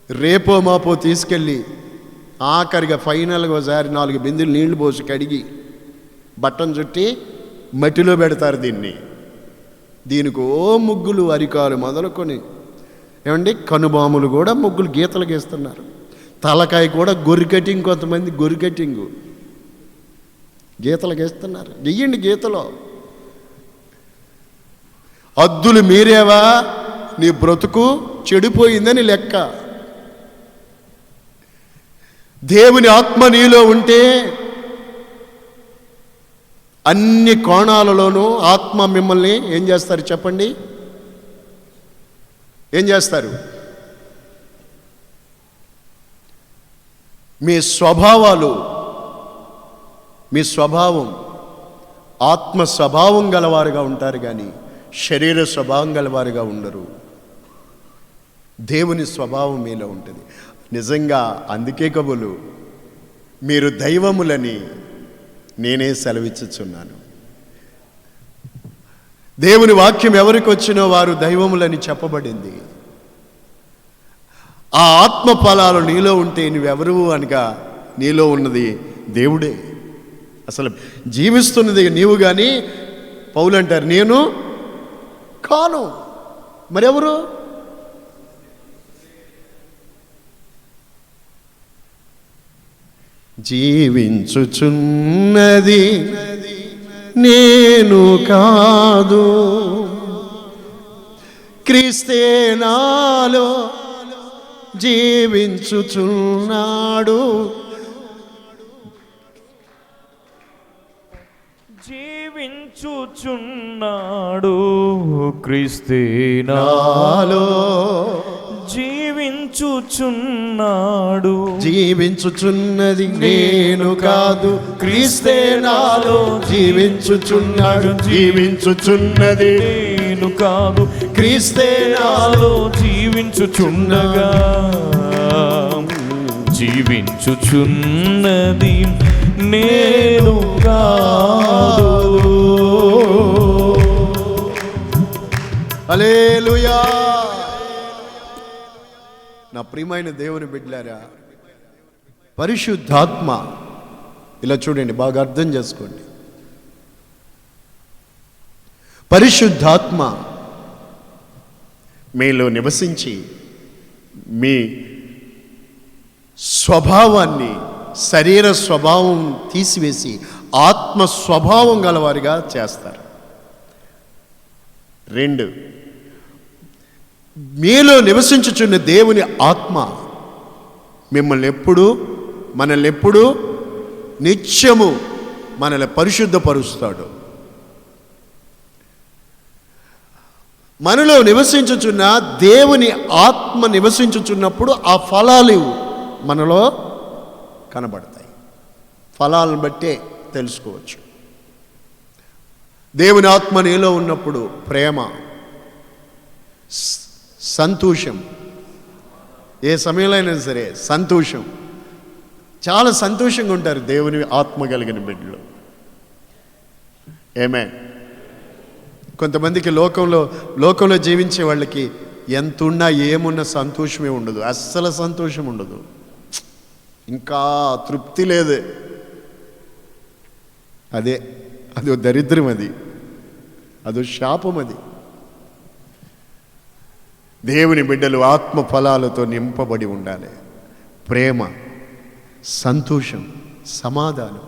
రేపో మాపో తీసుకెళ్ళి ఆఖరిగా ఫైనల్గా ఒకసారి 4 బిందెలు నీళ్లు పోసి కడిగి బట్టను చుట్టి మట్టిలో పెడతారు దీనికి ముగ్గులు, అరికాలు మొదలుకొని, ఏమండి, కనుబాములు కూడా ముగ్గులు గీతలు గీస్తున్నారు. తలకాయ కూడా గొర్రె కటింగ్, కొంతమంది గొర్రె కటింగు గీతలు గీస్తున్నారు. గెయ్యండి గీతలో. అద్దులు మీరేవా, నీ బ్రతుకు చెడిపోయిందని లెక్క. దేవుని ఆత్మ నీలో ఉంటే అన్ని కోణాలలోనూ ఆత్మ మిమ్మల్ని ఏం చేస్తారు చెప్పండి? ఏం చేస్తారు? మీ స్వభావాలు, మీ స్వభావం ఆత్మ స్వభావం గలవారుగా ఉంటారు కానీ శరీర స్వభావం గలవారుగా ఉండరు. దేవుని స్వభావం మీలో ఉంటుంది. నిజంగా అందుకే కబులు మీరు దైవములని నేనే సెలవిచ్చుచున్నాను. దేవుని వాక్యం ఎవరికి వచ్చినో వారు దైవములని చెప్పబడింది. ఆ ఆత్మ ఫలాలు నీలో ఉంటే నువ్వెవరు అనగా నీలో ఉన్నది దేవుడే. అసలు జీవిస్తున్నది నీవు కానీ పౌలు అంటారు నేను కాను, మరెవరు? జీవించుచున్నది నేను కాదు, క్రీస్తే నాలో జీవించుచున్నాడు. జీవించుచున్నాడు క్రీస్తే నాలో జీవించుచున్నాడు. జీవించుచున్నది నేను కాదు, క్రీస్తే నాలో జీవించుచున్నాడు. జీవించుచున్నది నేను కాదు, క్రీస్తే నాలో జీవించుచుండగా. జీవించుచున్నది నేను కాదు. హల్లెలూయా. నా ప్రియమైన దేవుని బిడ్డలారా, పరిశుద్ధాత్మ, ఇలా చూడండి, బాగా అర్థం చేసుకోండి. పరిశుద్ధాత్మ మీలో నివసించి మీ స్వభావాన్ని, శరీర స్వభావం తీసివేసి ఆత్మ స్వభావం గలవారిగా చేస్తారు. 2, మీలో నివసించుచున్న దేవుని ఆత్మ మనల్ని ఎప్పుడు నిత్యము మనల్ని పరిశుద్ధపరుస్తాడు. మనలో నివసించుచున్న దేవుని ఆత్మ నివసించుచున్నప్పుడు ఆ ఫలాలు మనలో కనబడతాయి. ఫలాలను బట్టే తెలుసుకోవచ్చు. దేవుని ఆత్మ నీలో ఉన్నప్పుడు ప్రేమ, సంతోషం, ఏ సమయంలో అయినా సరే సంతోషం, చాలా సంతోషంగా ఉంటారు దేవుని ఆత్మ కలిగిన బిడ్డలు. ఆమేన్. కొంతమందికి లోకంలో జీవించే వాళ్ళకి ఎంత ఉన్నా ఏమున్నా సంతోషమే ఉండదు, అస్సలు సంతోషం ఉండదు, ఇంకా తృప్తి లేదు. అదో దరిద్రం, అదో శాపం. దేవుని బిడ్డలు ఆత్మ ఫలాలతో నింపబడి ఉండాలి. ప్రేమ, సంతోషం, సమాధానం,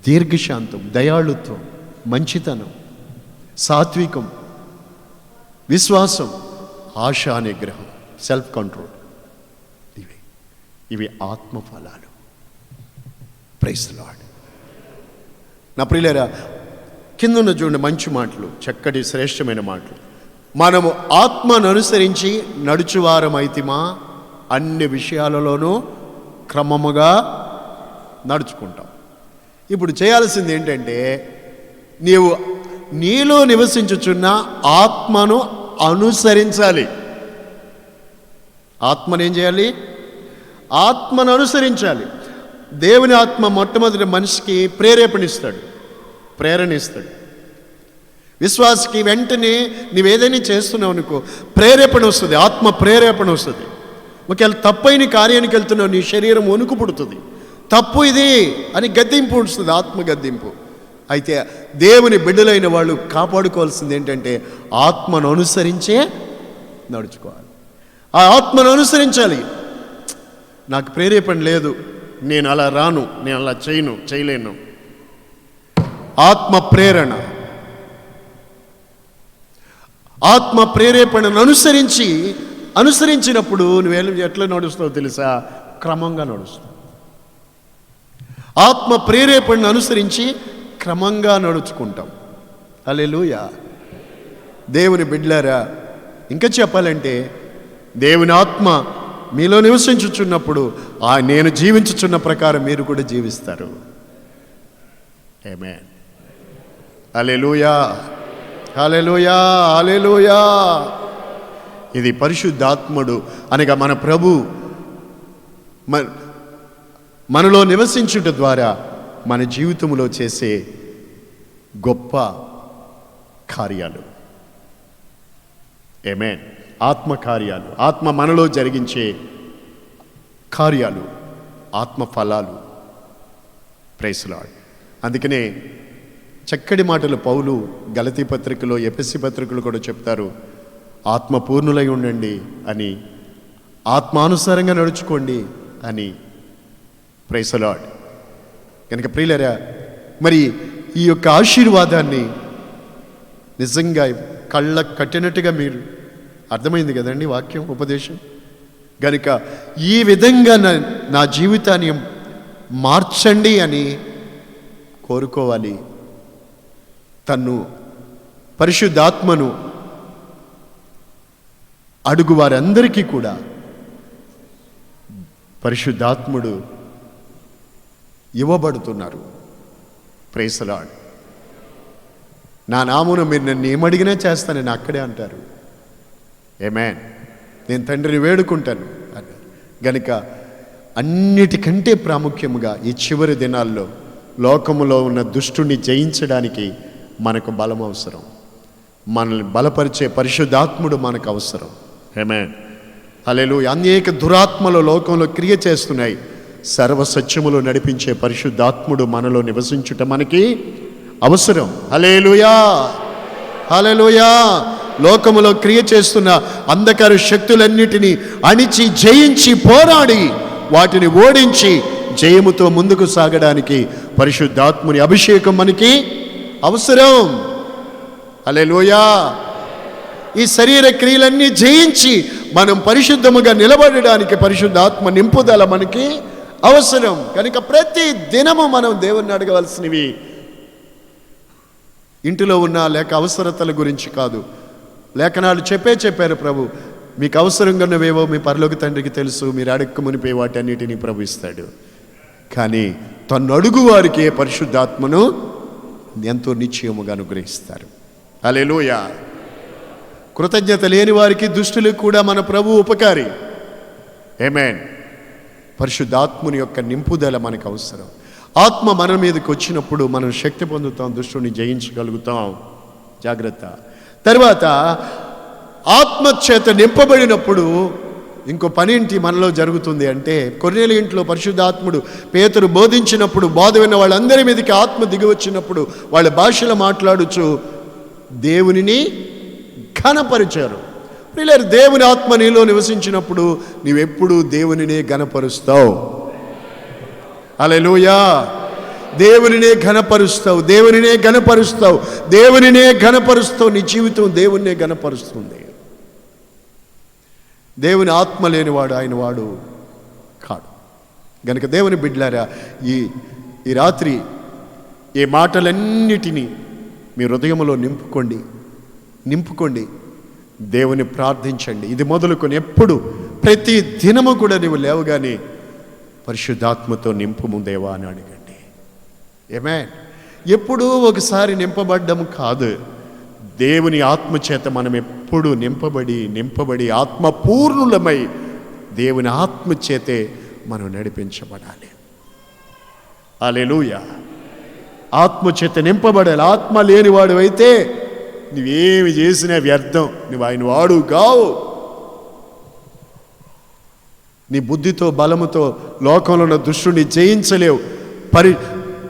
దీర్ఘశాంతం, దయాళుత్వం, మంచితనం, సాత్వికం, విశ్వాసం, ఆశా నిగ్రహం, సెల్ఫ్ కంట్రోల్, ఇవి ఆత్మ ఫలాలు. Praise the Lord. నా ప్రియులారా, కింద చూడండి మంచి మాటలు, చక్కటి శ్రేష్టమైన మాటలు. మనము ఆత్మను అనుసరించి నడుచువారమైతిమా, అన్ని విషయాలలోనూ క్రమముగా నడుచుకుంటాం. ఇప్పుడు చేయాల్సింది ఏంటంటే, నీలో నివసించుచున్న ఆత్మను అనుసరించాలి. ఆత్మను ఏం చేయాలి? ఆత్మను అనుసరించాలి. దేవుని ఆత్మ మొట్టమొదటి మనిషికి ప్రేరణ ఇస్తాడు. విశ్వాసకి వెంటనే నీవేదైనా చేస్తున్నావు అనుకో, ప్రేరేపణ వస్తుంది, ఆత్మ ప్రేరేపణ వస్తుంది. ఒకవేళ తప్పైన కార్యానికి వెళ్తున్నావు, నీ శరీరం వణుకు పుడుతుంది, తప్పు ఇది అని గద్దింపు వస్తుంది, ఆత్మ గద్దింపు. అయితే దేవుని బిడ్డలైన వాళ్ళు కాపాడుకోవాల్సింది ఏంటంటే ఆత్మను అనుసరించే నడుచుకోవాలి. ఆ ఆత్మను అనుసరించాలి. నాకు ప్రేరేపణ లేదు, నేను అలా రాను, నేను అలా చేయలేను. ఆత్మ ప్రేరేపణను అనుసరించినప్పుడు నువ్వు ఎట్లా నడుస్తావు తెలుసా? క్రమంగా నడుస్తావు. ఆత్మ ప్రేరేపణను అనుసరించి క్రమంగా నడుచుకుంటాం. హల్లెలూయా. దేవుని బిడ్డలారా, ఇంకా చెప్పాలంటే దేవుని ఆత్మ మీలో నివసించుచున్నప్పుడు నేను జీవించుచున్న ప్రకారం మీరు కూడా జీవిస్తారు. ఆమేన్. హల్లెలూయా, హల్లెలూయా, హల్లెలూయా. ఇది పరిశుద్ధాత్ముడు అనగా మన ప్రభు మనలో నివసించుట ద్వారా మన జీవితంలో చేసే గొప్ప కార్యాలు. ఆమేన్. ఆత్మ కార్యాలు, ఆత్మ మనలో జరిగించే కార్యాలు, ఆత్మ ఫలాలు. Praise Lord. అందుకనే చక్కటి మాటలు పౌలు గలతీ పత్రికలో, ఎఫెసీ పత్రికలు కూడా చెప్తారు, ఆత్మ పూర్ణులై ఉండండి అని, ఆత్మానుసారంగా నడుచుకోండి అని. Praise Lord. కనుక ప్రియులారా, మరి ఈ యొక్క ఆశీర్వాదాన్ని నిజంగా కళ్ళకు కట్టినట్టుగా మీరు అర్థమైంది కదండి వాక్యం, ఉపదేశం. కనుక ఈ విధంగా నా జీవితాన్ని మార్చండి అని కోరుకోవాలి. తన్ను పరిశుద్ధాత్మను అడుగు వారందరికీ కూడా పరిశుద్ధాత్ముడు ఇవ్వబడుతున్నారు. Praise the Lord. నా నామమున మీరు నన్ను ఏమడిగినా చేస్తానని అక్కడే అంటారు. ఆమేన్. నేను తండ్రిని వేడుకుంటాను అన్నారు. గనుక అన్నిటికంటే ప్రాముఖ్యముగా ఈ చివరి దినాల్లో లోకములో ఉన్న దుష్టుని జయించడానికి మనకు బలం అవసరం. మనల్ని బలపరిచే పరిశుద్ధాత్ముడు మనకు అవసరం. ఆమేన్. హల్లెలూయా. అనేక దురాత్మలు లోకంలో క్రియ చేస్తున్నాయి. సర్వసత్యములో నడిపించే పరిశుద్ధాత్ముడు మనలో నివసించుట మనకి అవసరం. హల్లెలూయా, హల్లెలూయా. లోకములో క్రియ చేస్తున్న అంధకార శక్తులన్నిటినీ అణిచి జయించి పోరాడి వాటిని ఓడించి జయముతో ముందుకు సాగడానికి పరిశుద్ధాత్ముని అభిషేకం మనకి అవసరం. హల్లెలూయా. ఈ శరీర క్రియలన్నీ జయించి మనం పరిశుద్ధముగా నిలబడడానికి పరిశుద్ధాత్మ నింపుదల మనకి అవసరం. కనుక ప్రతి దినము మనం దేవుణ్ణి అడగవలసినవి ఇంటిలో ఉన్న లేక అవసరతల గురించి కాదు. లేఖనాలు చెప్పారు ప్రభు, మీకు అవసరంగా ఉన్నవేవో మీ పరలోక తండ్రికి తెలుసు, మీరు అడక్క మునిపే వాటి అన్నిటినీ ప్రభు ఇస్తాడు. కానీ తను అడుగు వారికి పరిశుద్ధాత్మను ఎంతో నిశ్చయముగా అనుగ్రహిస్తారు. హల్లెలూయా. కృతజ్ఞత లేని వారికి దుష్టులకు కూడా మన ప్రభు ఉపకారి. ఆమేన్. పరిశుద్ధాత్ముని యొక్క నింపుదల మనకు అవసరం. ఆత్మ మన మీదకి వచ్చినప్పుడు మనం శక్తి పొందుతాం, దుష్టుని జయించగలుగుతాం. జాగ్రత్త. తర్వాత ఆత్మ చేత నింపబడినప్పుడు ఇంకో పనేంటి మనలో జరుగుతుంది అంటే, కొర్నేలి ఇంట్లో పరిశుద్ధాత్ముడు పేతురు బోధించినప్పుడు బోధ విన్న వాళ్ళందరి మీదకి ఆత్మ దిగి వచ్చినప్పుడు వాళ్ళ భాషలో మాట్లాడుచు దేవునిని ఘనపరిచారు. పిల్లలు, దేవుని ఆత్మ నీలో నివసించినప్పుడు నీవెప్పుడు దేవునినే ఘనపరుస్తావు. హల్లెలూయా. దేవునినే ఘనపరుస్తావు, దేవునినే ఘనపరుస్తావు, దేవునినే ఘనపరుస్తావు. నీ జీవితం దేవునినే ఘనపరుస్తుంది. దేవుని ఆత్మ లేనివాడు ఆయన వాడు కాడు. గనుక దేవుని బిడ్డలారా, ఈ రాత్రి ఈ మాటలన్నిటినీ మీ హృదయంలో నింపుకోండి, దేవుని ప్రార్థించండి. ఇది మొదలుకొని ఎప్పుడు ప్రతి దినము కూడా నీవు లేవగానే పరిశుద్ధాత్మతో నింపుము దేవా అని అడగండి. ఆమేన్. ఎప్పుడూ ఒకసారి నింపబడ్డం కాదు, దేవుని ఆత్మచేత మనం ఎప్పుడు నింపబడి ఆత్మపూర్ణులమై దేవుని ఆత్మచేతే మనం నడిపించబడాలి. హల్లెలూయా. ఆత్మచేత నింపబడాలి. ఆత్మ లేనివాడు అయితే నువ్వేమి చేసినా వ్యర్థం, నువ్వు ఆయన వాడు కావు. నీ బుద్ధితో బలముతో లోకంలో ఉన్న దుష్టుని జయించలేవు,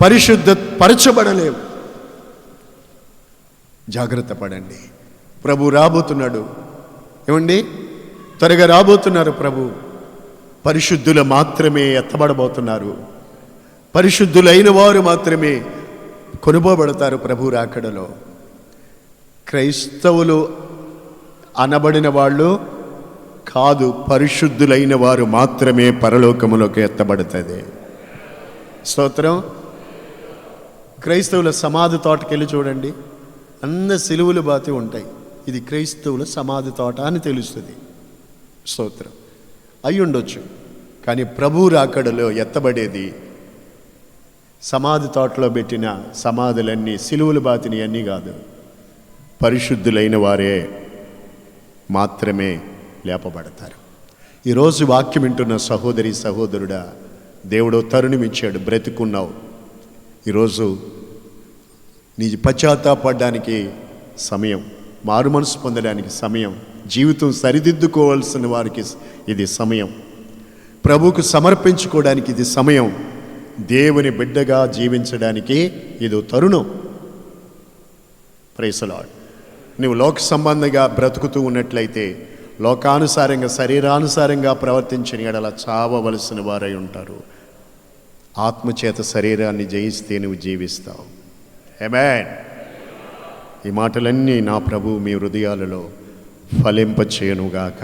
పరిశుద్ధపరచబడలేవు. జాగ్రత్త పడండి. ప్రభు రాబోతున్నాడు. ఏమండి, త్వరగా రాబోతున్నారు ప్రభు. పరిశుద్ధులు మాత్రమే ఎత్తబడబోతున్నారు. పరిశుద్ధులైన వారు మాత్రమే కొనుకోబడతారు ప్రభు రాకడలో. క్రైస్తవులు అనబడిన వాళ్ళు కాదు, పరిశుద్ధులైన వారు మాత్రమే పరలోకములోకి ఎత్తబడుతుంది. స్తోత్రం. క్రైస్తవుల సమాధి తోటకెళ్ళి చూడండి, అన్న సిలువలు బాతి ఉంటాయి. ఇది క్రైస్తవుల సమాధి తోట అని తెలుస్తుంది. స్తోత్రం. అయి ఉండొచ్చు, కానీ ప్రభు రాకడలో ఎత్తబడేది సమాధి తోటలో పెట్టిన సమాధులన్నీ, సిలువలు బాతిని అన్నీ కాదు, పరిశుద్ధులైన వారే మాత్రమే లేపబడతారు. ఈరోజు వాక్యం వింటున్న సహోదరి సహోదరుడా, దేవుడు తరుణమిచ్చాడు, బ్రతికున్నావు. ఈరోజు నీ పశ్చాత్తాపడడానికి సమయం, మారు మనసు పొందడానికి సమయం, జీవితం సరిదిద్దుకోవాల్సిన వారికి ఇది సమయం, ప్రభువుకు సమర్పించుకోవడానికి ఇది సమయం, దేవుని బిడ్డగా జీవించడానికి ఇది తరుణం. Praise the Lord. నువ్వు లోక సంబంధంగా బ్రతుకుతూ ఉన్నట్లయితే, లోకానుసారంగా శరీరానుసారంగా ప్రవర్తించిన ఎడల చావవలసిన వారై ఉంటారు. ఆత్మచేత శరీరాన్ని జయిస్తే నువ్వు జీవిస్తావు. ఆమేన్. ఈ మాటలన్నీ నా ప్రభు మీ హృదయాలలో ఫలింపచేయునుగాక.